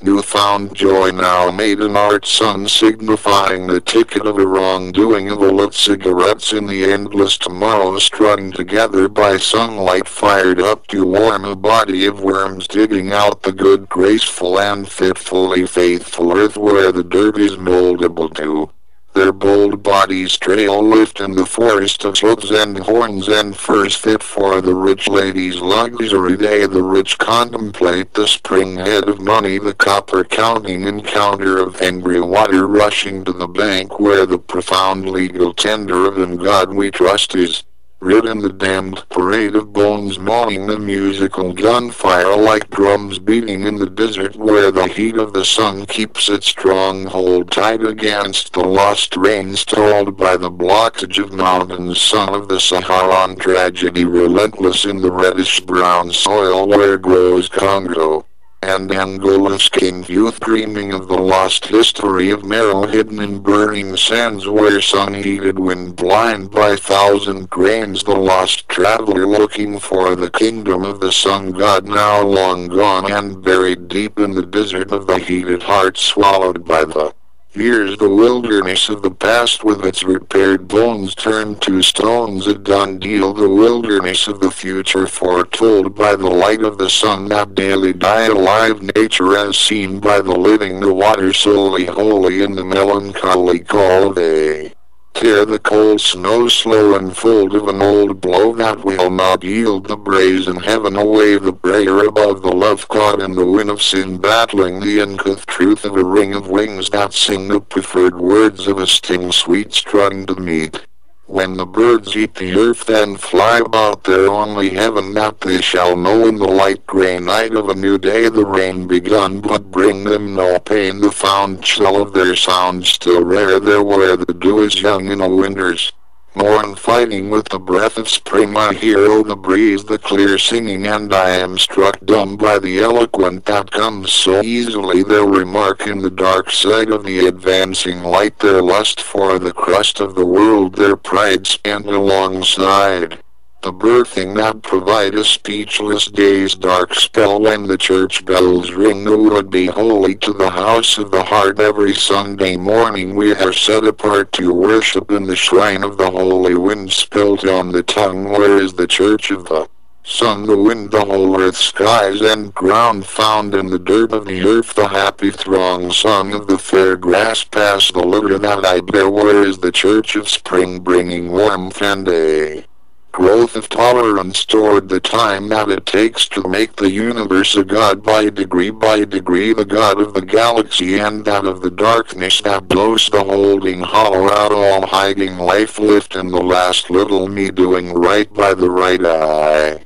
Newfound joy now made an art sun signifying the ticket of a wrongdoing of a lit cigarettes in the endless tomorrow strung together by sunlight fired up to warm a body of worms digging out the good graceful and fitfully faithful earth where the dirt is moldable to. Their bold bodies trail lift in the forest of hooves and horns and furs fit for the rich lady's luxury day. The rich contemplate the spring head of money, the copper counting encounter of angry water rushing to the bank where the profound legal tender of "In God We Trust" is writ in the damned parade of bones mauling the musical gunfire like drums beating in the desert where the heat of the sun keeps its stronghold tight against the lost rain stalled by the blockage of mountains, son of the Saharan tragedy relentless in the reddish-brown soil where grows Congo and Angola's king youth dreaming of the lost history of marrow hidden in burning sands where sun-heated wind blind by thousand grains the lost traveler looking for the kingdom of the sun god now long gone and buried deep in the desert of the heated heart swallowed by the years. The wilderness of the past with its repaired bones turned to stones, a done deal. The wilderness of the future foretold by the light of the sun that daily die alive. Nature as seen by the living, the water solely holy in the melancholy call of day. Tear the cold snow slow and fold of an old blow that will not yield the brazen heaven away. The prayer above the love caught in the wind of sin battling the uncouth truth of a ring of wings that sing the preferred words of a sting sweet strung to meet. When the birds eat the earth and fly about their only heaven that they shall know in the light grey night of a new day the rain begun but bring them no pain. The found chill of their sound still rare there where the dew is young in a winter's morn fighting with the breath of spring. I hear the breeze, the clear singing, and I am struck dumb by the eloquent that comes so easily. Their remark in the dark side of the advancing light, their lust for the crust of the world, their pride spent alongside the birthing that provide a speechless day's dark spell. When the church bells ring the would be holy to the house of the heart. Every Sunday morning we are set apart to worship in the shrine of the holy wind spilt on the tongue where is the church of the sun, the wind, the whole earth, skies and ground found in the dirt of the earth. The happy throng song of the fair grass past the litter that I bear where is the church of spring bringing warmth and a growth of tolerance toward the time that it takes to make the universe a god by degree the god of the galaxy and that of the darkness that blows the holding hollow out all hiding life lift in the last little me doing right by the right eye.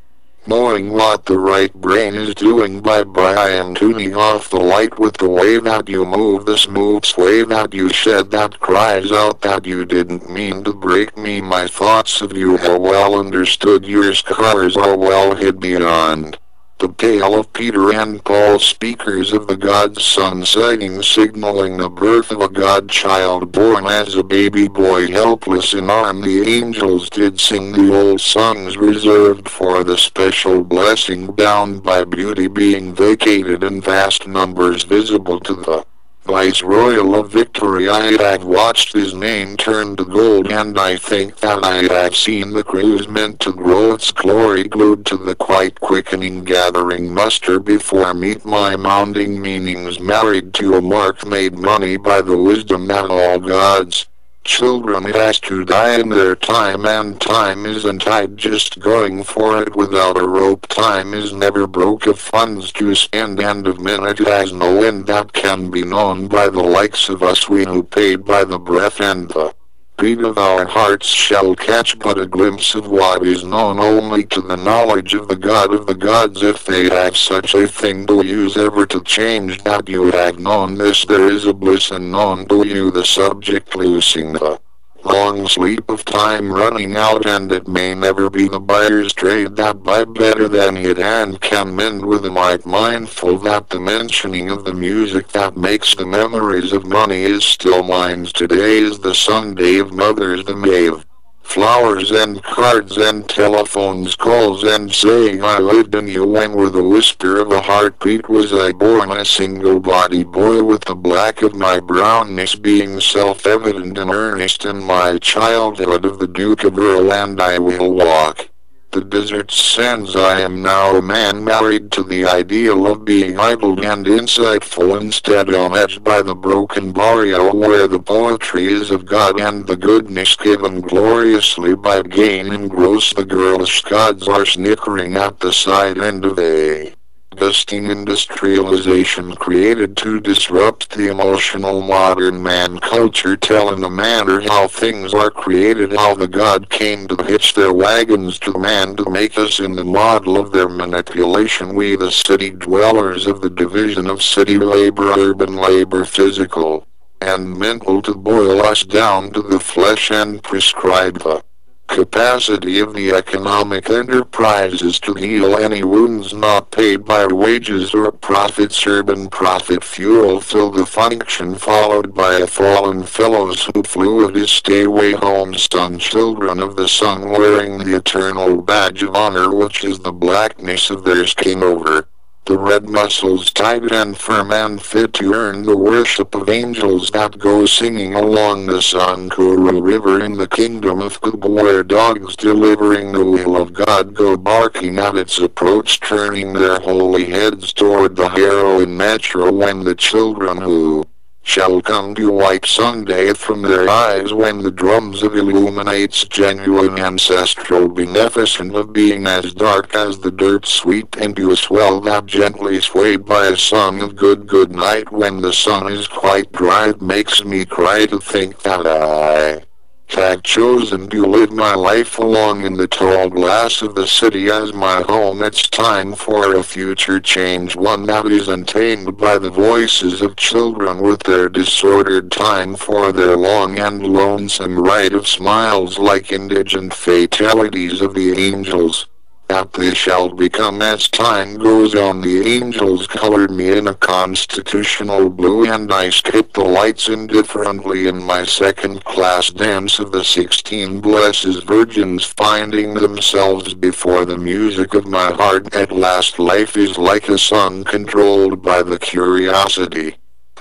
Knowing what the right brain is doing by I am tuning off the light with the way that you move, the smooth sway that you shed that cries out that you didn't mean to break me. My thoughts of you are well understood, your scars are well hid beyond the pale of Peter and Paul, speakers of the God's Son sighting, signaling the birth of a God-child born as a baby boy helpless in arm. The angels did sing the old songs reserved for the special blessing, bound by beauty being vacated in vast numbers visible to the Viceroyal of Victory. I have watched his name turn to gold, and I think that I have seen the cruise meant to grow its glory glued to the quite quickening gathering muster before meet my mounting meanings married to a mark made money by the wisdom that all God's children has to die in their time, and time isn't tight just going for it without a rope. Time is never broke of funds to spend and of minute has no end that can be known by the likes of us, we who paid by the breath and the beat of our hearts shall catch but a glimpse of what is known only to the knowledge of the God of the gods, if they have such a thing to use ever to change that you have known this. There is a bliss unknown to you, the subject loosing the long sleep of time running out, and it may never be the buyer's trade that buy better than it and can mend with a might, mindful that the mentioning of the music that makes the memories of money is still mine. Today is the Sunday of Mothers, the May of Flowers and cards and telephones calls and saying I lived in you when with the whisper of a heartbeat was I born a single body boy with the black of my brownness being self-evident and earnest in my childhood of the Duke of Earl and I will walk the desert sands. I am now a man married to the ideal of being idle and insightful instead on edge by the broken barrio where the poetry is of God and the goodness given gloriously by gain engross the girlish gods are snickering at the side end of a gusting industrialization created to disrupt the emotional modern man culture telling the manner how things are created how the God came to hitch their wagons to man to make us in the model of their manipulation we the city dwellers of the division of city labor urban labor physical and mental to boil us down to the flesh and prescribe the capacity of the economic enterprises to heal any wounds not paid by wages or profits urban profit fuel fill the function followed by a fallen fellows who flew at his stay-away home son children of the sun wearing the eternal badge of honor which is the blackness of their skin over the red muscles tight and firm and fit to earn the worship of angels that go singing along the Sankuru River in the kingdom of Kuba where dogs delivering the will of God go barking at its approach turning their holy heads toward the heroin metro when the children who shall come to wipe Sunday from their eyes when the drums of illuminates genuine ancestral beneficent of being as dark as the dirt sweep into a swell that gently swayed by a song of good night when the sun is quite dry it makes me cry to think that I had chosen to live my life along in the tall glass of the city as my home. It's time for a future change, one that is untamed by the voices of children with their disordered time for their long and lonesome rite of smiles like indigent fatalities of the angels. That they shall become as time goes on. The angels colored me in a constitutional blue and I skipped the lights indifferently in my second-class dance of the 16 blessed virgins finding themselves before the music of my heart. At last life is like a sun controlled by the curiosity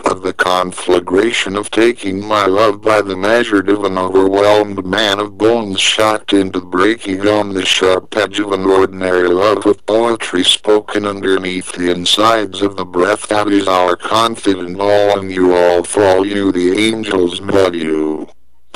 of the conflagration of taking my love by the measured of an overwhelmed man of bones shocked into breaking on the sharp edge of an ordinary love of poetry spoken underneath the insides of the breath that is our confident all and you all fall you the angels love you.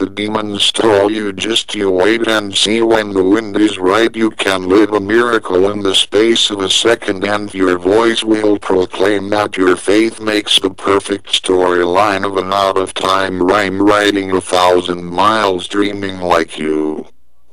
The demons stall you just you wait and see when the wind is right you can live a miracle in the space of a second and your voice will proclaim that your faith makes the perfect storyline of an out-of-time rhyme riding 1,000 miles dreaming like you.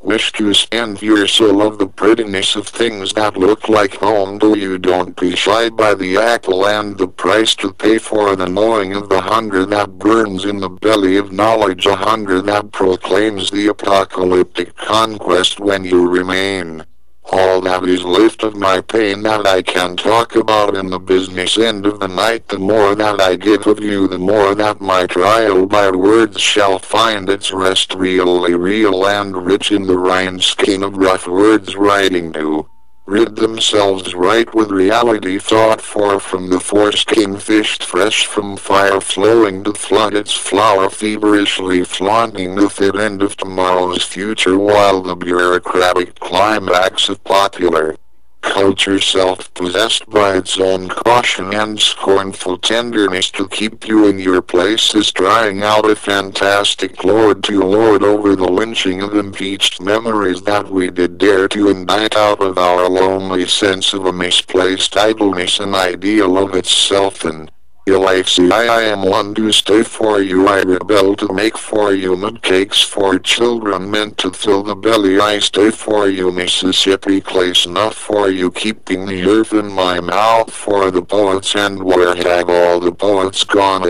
Wish to spend your soul of the prettiness of things that look like home though you don't be shy by the apple and the price to pay for the knowing of the hunger that burns in the belly of knowledge a hunger that proclaims the apocalyptic conquest when you remain. All that is left of my pain that I can talk about in the business end of the night the more that I give of you the more that my trial by words shall find its rest really real and rich in the rind skin of rough words writing to rid themselves right with reality thought for from the foreskin fished fresh from fire flowing to flood its flower feverishly flaunting the fit end of tomorrow's future while the bureaucratic climax of popular culture self-possessed by its own caution and scornful tenderness to keep you in your place is trying out a fantastic lord to lord over the lynching of impeached memories that we did dare to indict out of our lonely sense of a misplaced idleness an ideal of itself and I am one to stay for you I rebel to make for you mud cakes for children meant to fill the belly I stay for you Mississippi clay snuff for you keeping the earth in my mouth for the poets and where have all the poets gone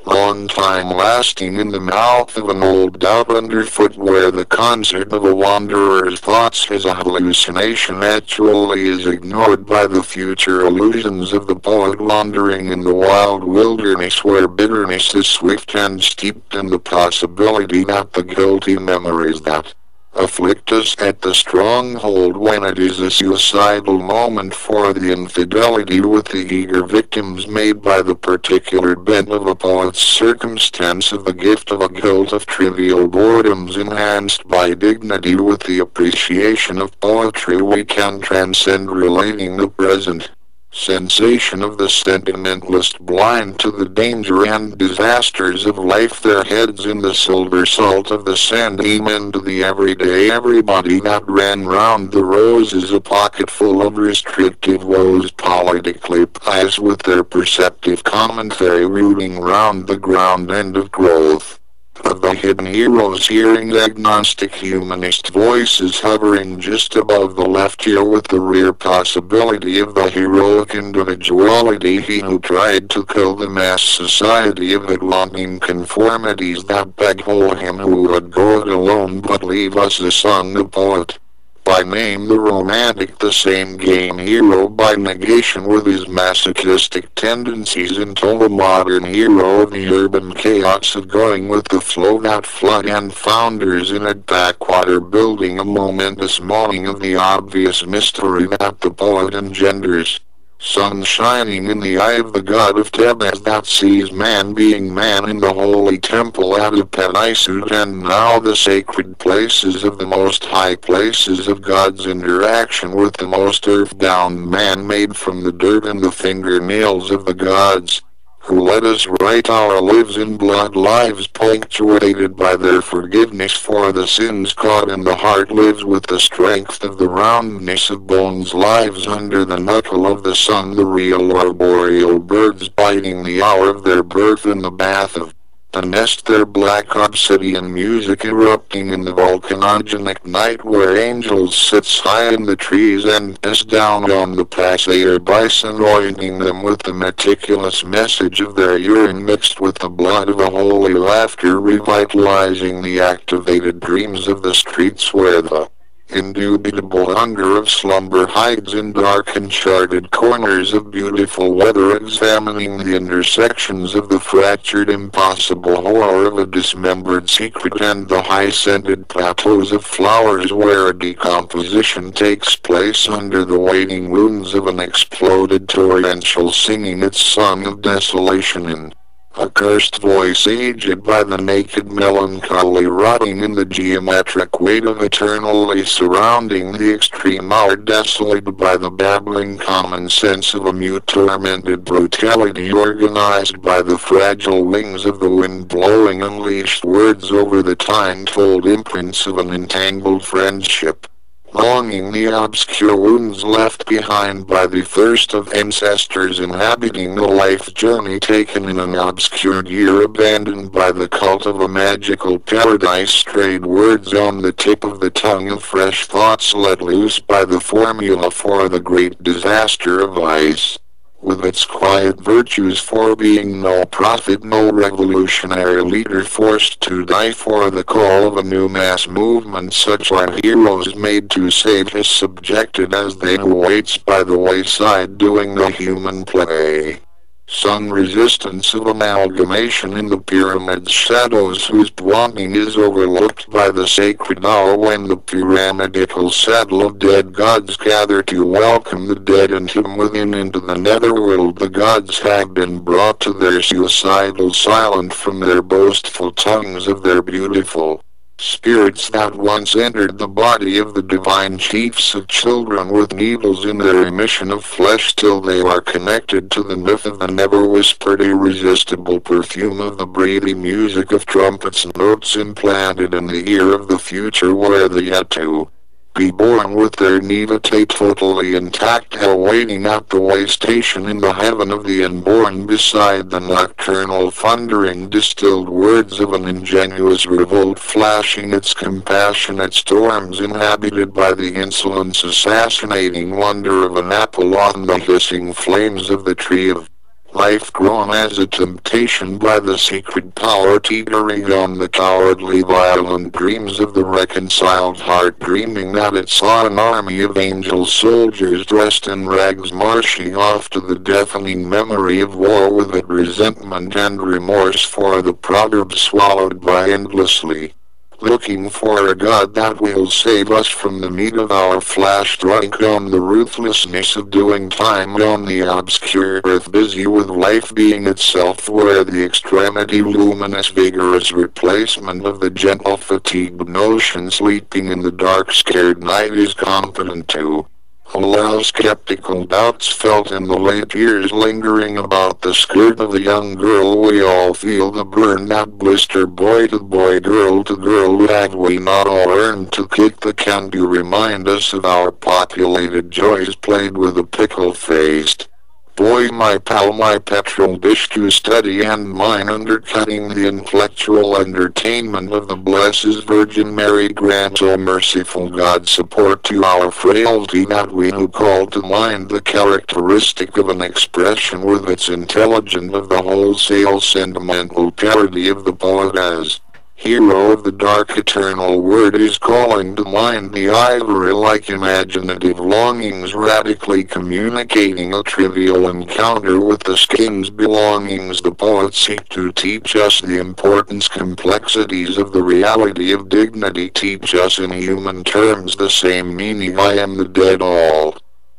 long long time lasting in the mouth of an old dove underfoot, where the concert of a wanderer's thoughts is a hallucination actually is ignored by the future illusions of the poet wandering in the wild wilderness, where bitterness is swift and steeped in the possibility that the guilty memories that afflict us at the stronghold when it is a suicidal moment for the infidelity with the eager victims made by the particular bent of a poet's circumstance of the gift of a guilt of trivial boredoms enhanced by dignity with the appreciation of poetry we can transcend relating the present sensation of the sentimentalist blind to the danger and disasters of life, their heads in the silver salt of the sand, amen to the everyday everybody that ran round the roses, a pocket full of restrictive woes politically pious with their perceptive commentary rooting round the ground end of growth of the hidden heroes, hearing agnostic humanist voices hovering just above the left ear with the rear possibility of the heroic individuality, he who tried to kill the mass society of it wanting conformities that beguile him who would go it alone but leave us a son, the poet. By name the romantic, the same game hero by negation with his masochistic tendencies until the modern hero of the urban chaos of going with the flow that flood and founders in a backwater building a momentous moaning of the obvious mystery that the poet engenders. Sun shining in the eye of the god of Tebes that sees man being man in the holy temple at Ephesus, and now the sacred places of the most high places of God's interaction with the most earth-bound man made from the dirt and the fingernails of the gods, who let us write our lives in blood, lives punctuated by their forgiveness for the sins caught in the heart, lives with the strength of the roundness of bones, lives under the knuckle of the sun, the real arboreal birds biding the hour of their birth in the bath of the nest, their black obsidian music erupting in the volcanogenic night where angels sits high in the trees and is down on the passenger bison, anointing them with the meticulous message of their urine mixed with the blood of a holy laughter, revitalizing the activated dreams of the streets where the indubitable hunger of slumber hides in dark uncharted corners of beautiful weather, examining the intersections of the fractured impossible horror of a dismembered secret and the high-scented plateaus of flowers where a decomposition takes place under the waiting wounds of an exploded torrential singing its song of desolation in a cursed voice aged by the naked melancholy rotting in the geometric weight of eternally surrounding the extreme hour, desolated by the babbling common sense of a mute tormented brutality organized by the fragile wings of the wind blowing unleashed words over the time-told imprints of an entangled friendship. Longing the obscure wounds left behind by the thirst of ancestors inhabiting the life journey taken in an obscured year, abandoned by the cult of a magical paradise, strayed words on the tip of the tongue of fresh thoughts let loose by the formula for the great disaster of ice. With its quiet virtues for being no prophet, no revolutionary leader forced to die for the call of a new mass movement, such are heroes made to save us, subjected as they who waits by the wayside doing the human play. Some resistance of amalgamation in the pyramid's shadows, whose wanting is overlooked by the sacred hour when the pyramidical saddle of dead gods gather to welcome the dead and him within into the netherworld. The gods have been brought to their suicidal silent from their boastful tongues of their beautiful spirits that once entered the body of the divine chiefs of children with needles in their emission of flesh, till they are connected to the myth of the never-whispered irresistible perfume of the breathy music of trumpets, notes implanted in the ear of the future where the yet to be born with their naivete totally intact, awaiting at the way station in the heaven of the unborn beside the nocturnal thundering distilled words of an ingenuous revolt, flashing its compassionate storms, inhabited by the insolence assassinating wonder of an apple on the hissing flames of the tree of Life grown as a temptation by the secret power teetering on the cowardly violent dreams of the reconciled heart, dreaming that it saw an army of angel soldiers dressed in rags marching off to the deafening memory of war with it, resentment and remorse for the proverbs swallowed by endlessly. Looking for a God that will save us from the meat of our flesh, drunk on the ruthlessness of doing time on the obscure earth, busy with life being itself, where the extremity luminous vigorous replacement of the gentle fatigued notion sleeping in the dark scared night is competent to allow skeptical doubts felt in the late years lingering about the skirt of the young girl. We all feel the burn that blister, boy to boy, girl to girl. Have we not all earned to kick the can to remind us of our populated joys played with a pickle-faced boy, my pal, my petrol dish to study, and mine undercutting the intellectual entertainment of the Blessed Virgin Mary? Grant, O merciful God, support to our frailty, that we who call to mind the characteristic of an expression with its intelligence of the wholesale sentimental parody of the poet as hero of the dark eternal word is calling to mind the ivory-like imaginative longings, radically communicating a trivial encounter with the skin's belongings. The poets seek to teach us the importance, complexities of the reality of dignity, teach us in human terms the same meaning. I am the dead all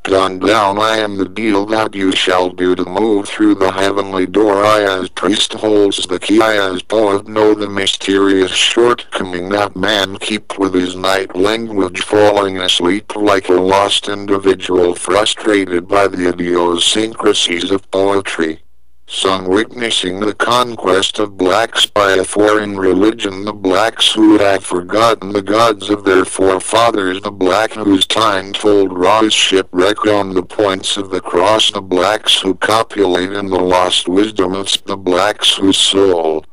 gone down, I am the deal that you shall do to move through the heavenly door. I as priest holds the key, I as poet know the mysterious shortcoming that man keep with his night language, falling asleep like a lost individual frustrated by the idiosyncrasies of poetry. Sung witnessing the conquest of blacks by a foreign religion, the blacks who have forgotten the gods of their forefathers, the black whose time-told raw is shipwreck on the points of the cross, the blacks who copulate in the lost wisdom of the blacks whose soul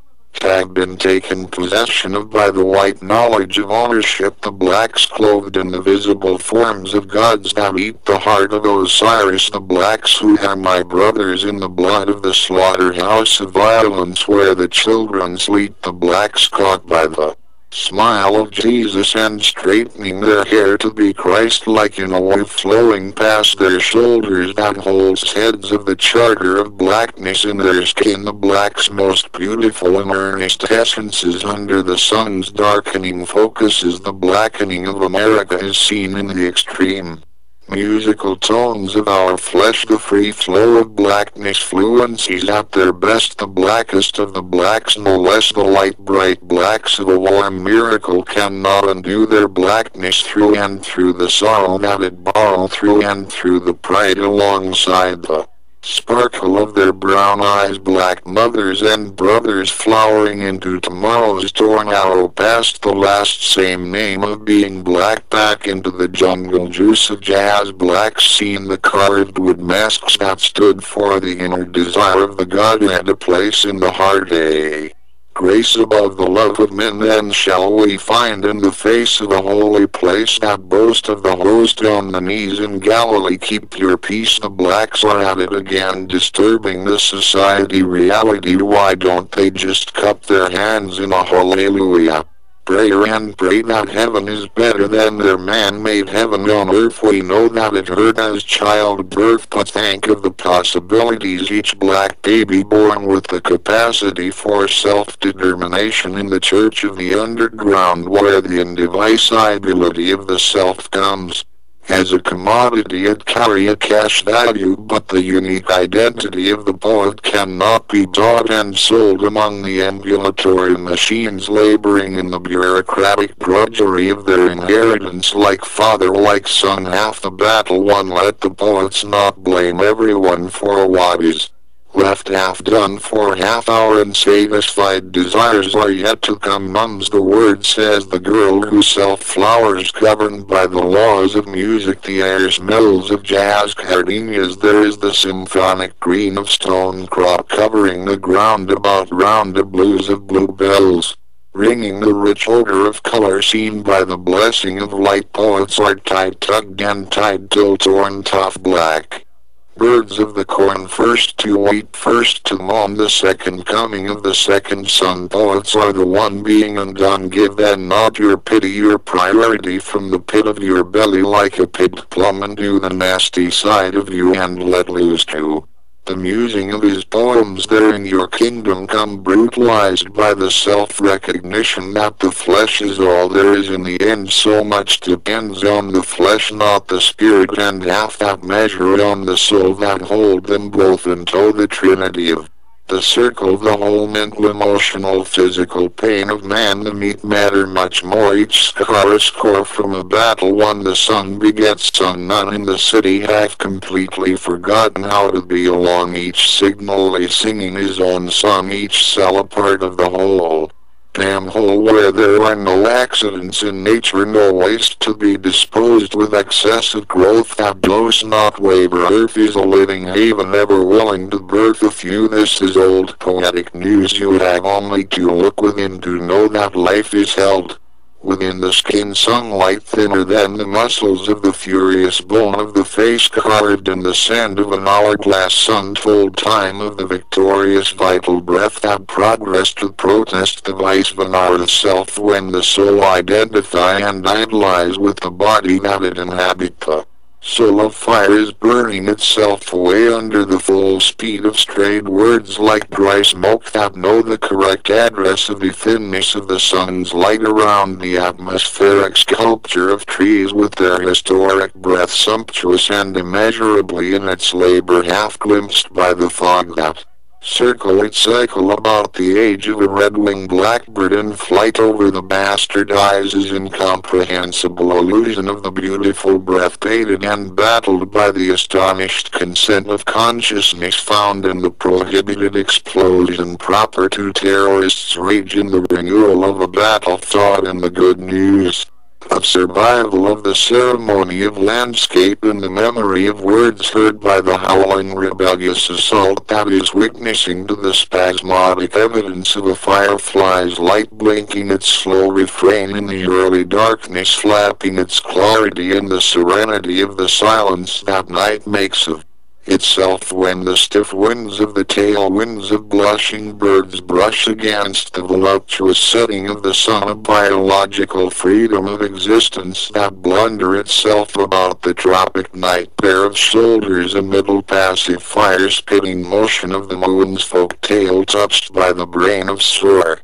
have been taken possession of by the white knowledge of ownership, the blacks clothed in the visible forms of gods that eat the heart of Osiris, the blacks who are my brothers in the blood of the slaughterhouse of violence where the children sleep, the blacks caught by the smile of Jesus and straightening their hair to be Christ-like in a wave flowing past their shoulders that holds heads of the charter of blackness in their skin, the blacks most beautiful and earnest essences under the sun's darkening focuses. The blackening of America is seen in the extreme musical tones of our flesh, the free flow of blackness fluencies at their best, the blackest of the blacks, no less the light bright blacks of a warm miracle cannot undo their blackness through and through the sorrow that it borrow, through and through the pride alongside the sparkle of their brown eyes, black mothers and brothers flowering into tomorrow's torn arrow past the last same name of being black, back into the jungle juice of jazz. Blacks seen the carved wood masks that stood for the inner desire of the Godhead, a place in the heart, a grace above the love of men. Then shall we find in the face of a holy place that boast of the host on the knees in Galilee. Keep your peace, the blacks are at it again, disturbing the society reality. Why don't they just cup their hands in a hallelujah prayer and pray that heaven is better than their man-made heaven on earth? We know that it hurt as childbirth, but think of the possibilities. Each black baby born with the capacity for self-determination in the church of the underground, where the indivisibility of the self comes as a commodity, it carry a cash value, but the unique identity of the poet cannot be bought and sold among the ambulatory machines laboring in the bureaucratic drudgery of their inheritance. Like father, like son, half the battle won. Let the poets not blame everyone for what is left half done, for half our unsatisfied desires are yet to come. Mum's the word, says the girl who self flowers, governed by the laws of music. The air smells of jazz gardenias. There is the symphonic green of stone crop covering the ground about round, the blues of bluebells ringing, the rich odor of color seen by the blessing of light. Poets are tied, tugged and tied till torn tough black Birds of the corn first to weep, first to mourn the second coming of the second sun. Poets are the one being undone. Give then not your pity your priority from the pit of your belly like a picked plum into the nasty side of you and let loose to the musing of his poems there in your kingdom come, brutalized by the self-recognition that the flesh is all there is in the end. So much depends on the flesh, not the spirit, and half that measure on the soul, that hold them both in tow, the trinity of the circle, the whole mental, emotional, physical pain of man, the meat matter, much more. Each scar a score from a battle won. The son begets son. None in the city have completely forgotten how to be along. Each signally singing his own song. Each cell a part of the whole damn whole, where there are no accidents in nature, no waste to be disposed with, excessive growth that does not waver. Earth is a living haven, ever willing to birth a few. This is old poetic news. You have only to look within to know that life is held within the skin, sunlight thinner than the muscles of the furious bone of the face, carved in the sand of an hourglass, untold time of the victorious vital breath that progress to protest the vice of an hour, the self when the soul identify and idolize with the body that it inhabit. The soul of fire is burning itself away under the full speed of strayed words like dry smoke that know the correct address of the thinness of the sun's light around the atmospheric sculpture of trees with their historic breath, sumptuous and immeasurably in its labor, half glimpsed by the fog that circle its cycle about the age of a red-winged blackbird in flight over the bastardized incomprehensible illusion of the beautiful breath, baited and battled by the astonished consent of consciousness found in the prohibited explosion proper to terrorists' rage in the renewal of a battle thought in the good news of survival of the ceremony of landscape in the memory of words heard by the howling rebellious assault that is witnessing to the spasmodic evidence of a firefly's light blinking its slow refrain in the early darkness, flapping its clarity in the serenity of the silence that night makes of itself when the stiff winds of the tailwinds of blushing birds brush against the voluptuous setting of the sun, a biological freedom of existence that blunder itself about the tropic night, pair of shoulders, a middle passive fire spitting motion of the moon's folk tale touched by the brain of sore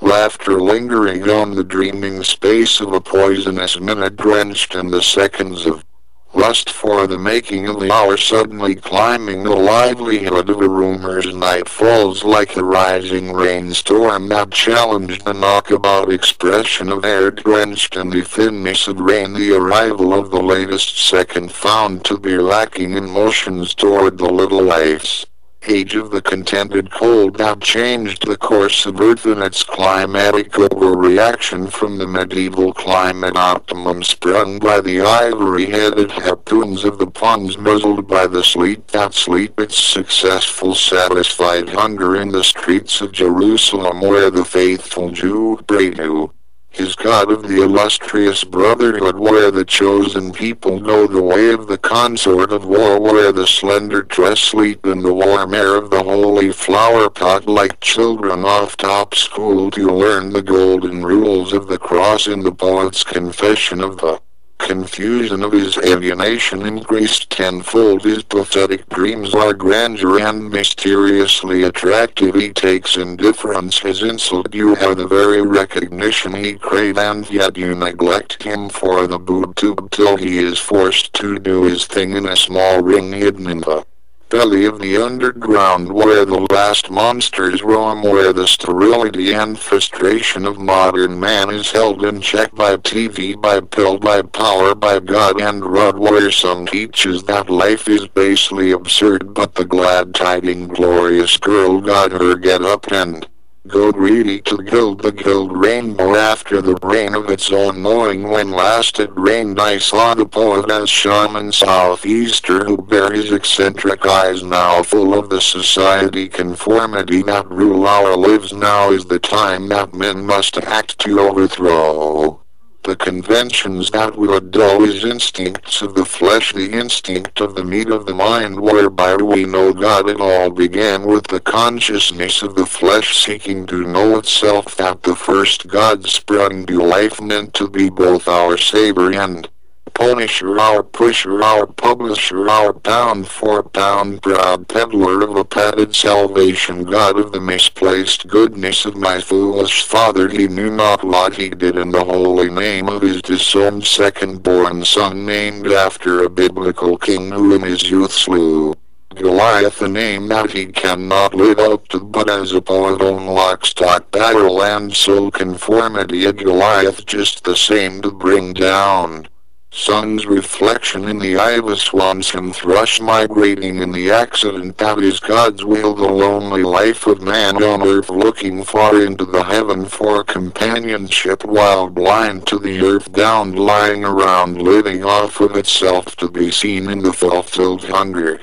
laughter lingering on the dreaming space of a poisonous minute, drenched in the seconds of lust for the making of the hour, suddenly climbing the livelihood of a rumor's night falls like a rising rainstorm that challenged the knockabout expression of air, drenched in the thinness of rain, the arrival of the latest second found to be lacking in motions toward the little life's age of the contented cold that changed the course of Earth in its climatic overreaction from the medieval climate optimum sprung by the ivory-headed harpoons of the ponds, muzzled by the sleet that sleep its successful satisfied hunger in the streets of Jerusalem, where the faithful Jew prayed to his God of the illustrious brotherhood, where the chosen people know the way of the consort of war, where the slender tress sleep in the warm air of the holy flower pot like children off top school to learn the golden rules of the cross. In the poet's confession of the confusion of his alienation increased tenfold, his pathetic dreams are grandeur and mysteriously attractive. He takes indifference his insult, you have the very recognition he crave, and yet you neglect him for the boob tube till he is forced to do his thing in a small ring hidden in the belly of the underground, where the last monsters roam, where the sterility and frustration of modern man is held in check by TV, by pill, by power, by God and Rud, where some teaches that life is basely absurd, but the glad tiding glorious girl got her get up and go greedy to gild the gilt rainbow after the rain of its own knowing. When last it rained I saw the poet as shaman southeaster who bare his eccentric eyes, now full of the society conformity that rule our lives. Now is the time that men must act to overthrow The conventions that would dull his instincts of the flesh, the instinct of the meat of the mind, whereby we know God. It all began with the consciousness of the flesh seeking to know itself, that the first God sprung to life, meant to be both our Savior and Punisher, our pusher, our publisher, our pound for pound proud peddler of a padded salvation, God of the misplaced goodness of my foolish father. He knew not what he did in the holy name of his disowned second-born son, named after a biblical king who in his youth slew Goliath, a name that he cannot live up to, but as a poet on lock, stock, barrel, and soul conformity, a Goliath just the same to bring down. Sun's reflection in the eye of a swan's and thrush migrating in the accident that is God's will, the lonely life of man on earth looking far into the heaven for companionship, while blind to the earth-bound lying around living off of itself, to be seen in the fulfilled hunger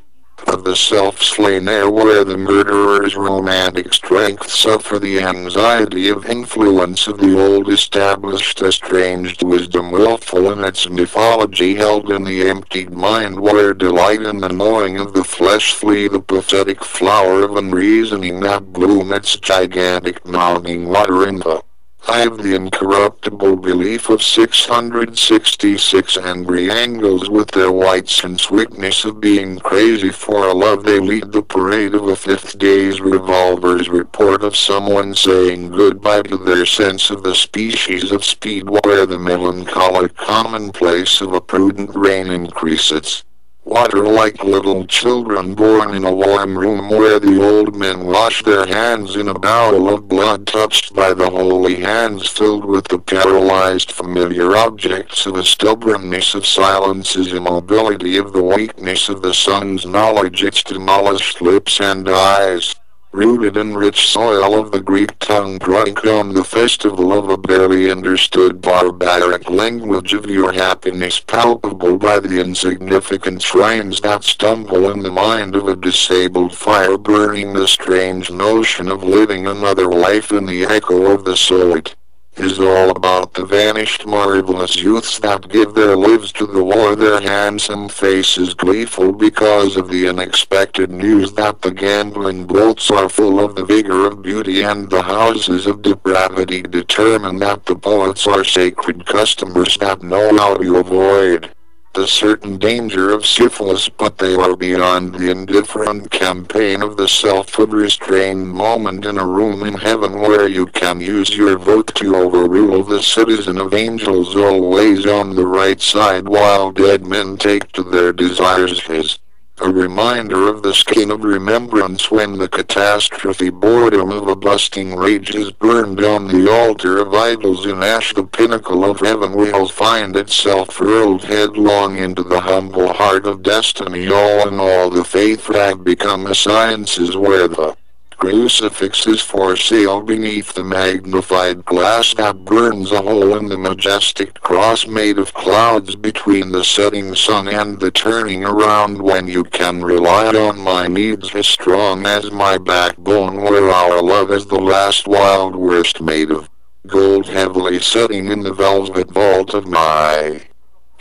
of the self-slain air, where the murderer's romantic strength suffer the anxiety of influence of the old established estranged wisdom, willful in its mythology, held in the emptied mind, where delight in the knowing of the flesh flee the pathetic flower of unreasoning that bloom its gigantic mounting water in the I have the incorruptible belief of 666 angry angles with their whites and sweetness of being crazy for a love. They lead the parade of a fifth day's revolver's report of someone saying goodbye to their sense of the species of speed, where the melancholic commonplace of a prudent rain increases water like little children born in a warm room, where the old men wash their hands in a bowl of blood touched by the holy hands, filled with the paralyzed familiar objects of a stubbornness of silence's immobility, of the weakness of the sun's knowledge, its demolished lips and eyes, rooted in rich soil of the Greek tongue, drunk on the festival of a barely understood barbaric language of your happiness, palpable by the insignificant shrines that stumble in the mind of a disabled fire, burning the strange notion of living another life in the echo of the soul. It is all about the vanished marvelous youths that give their lives to the war, their handsome faces gleeful because of the unexpected news that the gambling bolts are full of the vigor of beauty, and the houses of depravity determine that the poets are sacred customers that know how to avoid the certain danger of syphilis, but they are beyond the indifferent campaign of the self-restrained moment in a room in heaven, where you can use your vote to overrule the citizen of angels, always on the right side, while dead men take to their desires his. A reminder of the skin of remembrance when the catastrophe boredom of a busting rage is burned on the altar of idols in ash. The pinnacle of heaven will find itself hurled headlong into the humble heart of destiny. All in all, the faith have become sciences where the crucifix is for sale beneath the magnified glass that burns a hole in the majestic cross made of clouds between the setting sun and the turning around, when you can rely on my needs as strong as my backbone, where our love is the last wild worst made of gold heavily setting in the velvet vault of my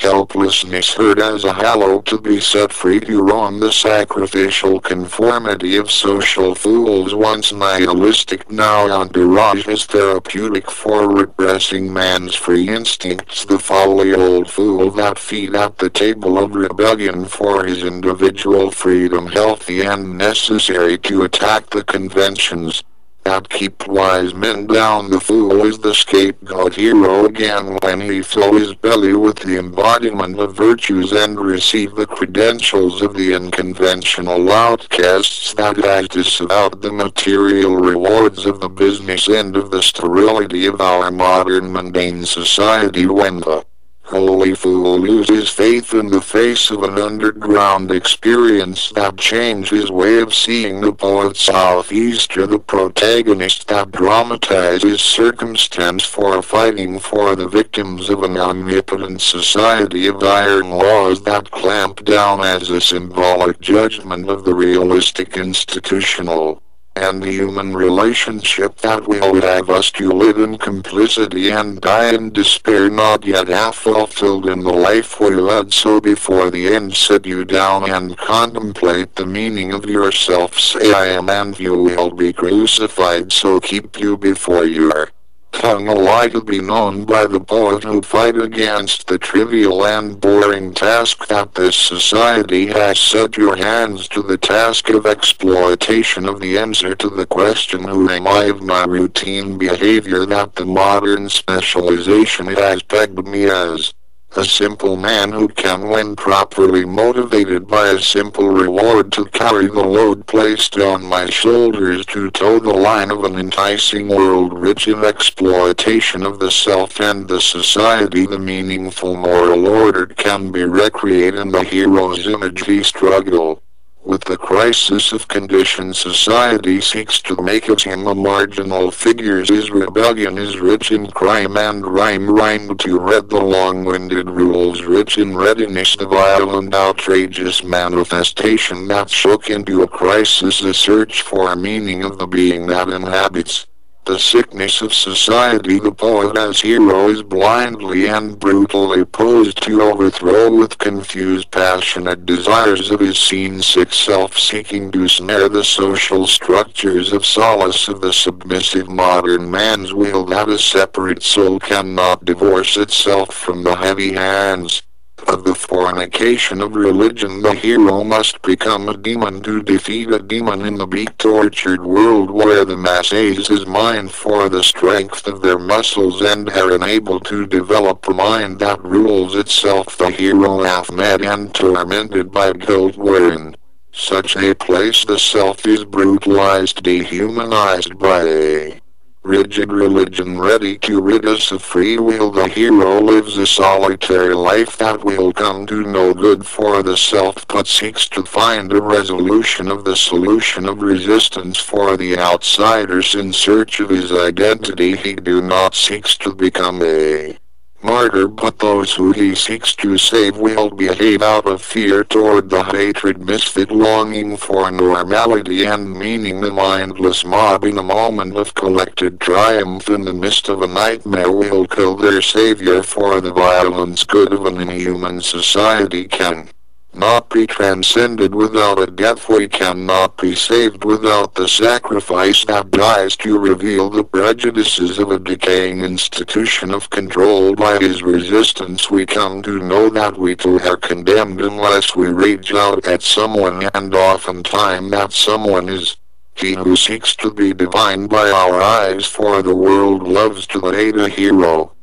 helplessness, heard as a hallow to be set free to wrong the sacrificial conformity of social fools, once nihilistic, now entourage is therapeutic for repressing man's free instincts, the folly old fool that feed at the table of rebellion for his individual freedom, healthy and necessary to attack the conventions that keep wise men down. The fool is the scapegoat hero again when he fill his belly with the embodiment of virtues and receive the credentials of the unconventional outcasts that has disavowed the material rewards of the business end of the sterility of our modern mundane society, when the holy fool loses faith in the face of an underground experience that changed his way of seeing. The poet southeaster, the protagonist that dramatizes circumstance for fighting for the victims of an omnipotent society of iron laws that clamp down as a symbolic judgment of the realistic institutional and the human relationship that will have us to live in complicity and die in despair, not yet half fulfilled in the life we led. So before the end, sit you down and contemplate the meaning of yourself. Say I am, and you will be crucified. So keep you before your tongue a lie to be known by the poet who fight against the trivial and boring task that this society has set your hands to, the task of exploitation of the answer to the question who am I of my routine behavior that the modern specialization has pegged me as. A simple man who can, when properly motivated by a simple reward, to carry the load placed on my shoulders, to toe the line of an enticing world rich in exploitation of the self and the society. The meaningful moral order can be recreated in the hero's image. He struggle with the crisis of conditioned society, seeks to make of him a marginal figure. His rebellion is rich in crime and rhyme to read the long-winded rules, rich in readiness, the violent outrageous manifestation that shook into a crisis the search for a meaning of the being that inhabits the sickness of society. The poet as hero is blindly and brutally posed to overthrow with confused passionate desires of his scene-sick self, seeking to snare the social structures of solace of the submissive modern man's will, that a separate soul cannot divorce itself from the heavy hands of the fornication of religion. The hero must become a demon to defeat a demon in the beat-tortured world where the mass aids his mind for the strength of their muscles and are unable to develop a mind that rules itself. The hero hath met and tormented by guilt, wherein such a place the self is brutalized, dehumanized by a rigid religion ready to rid us of free will. The hero lives a solitary life that will come to no good for the self, but seeks to find a resolution of the solution of resistance for the outsiders in search of his identity. He do not seeks to become a martyr, but those who he seeks to save will behave out of fear toward the hatred misfit, longing for normality and meaning. The mindless mob in a moment of collected triumph in the midst of a nightmare will kill their savior, for the violence good of an inhuman society can not be transcended without a death. We cannot be saved without the sacrifice that dies to reveal the prejudices of a decaying institution of control. By his resistance we come to know that we too are condemned unless we rage out at someone, and oftentimes that someone is he who seeks to be divine by our eyes, for the world loves to hate a hero.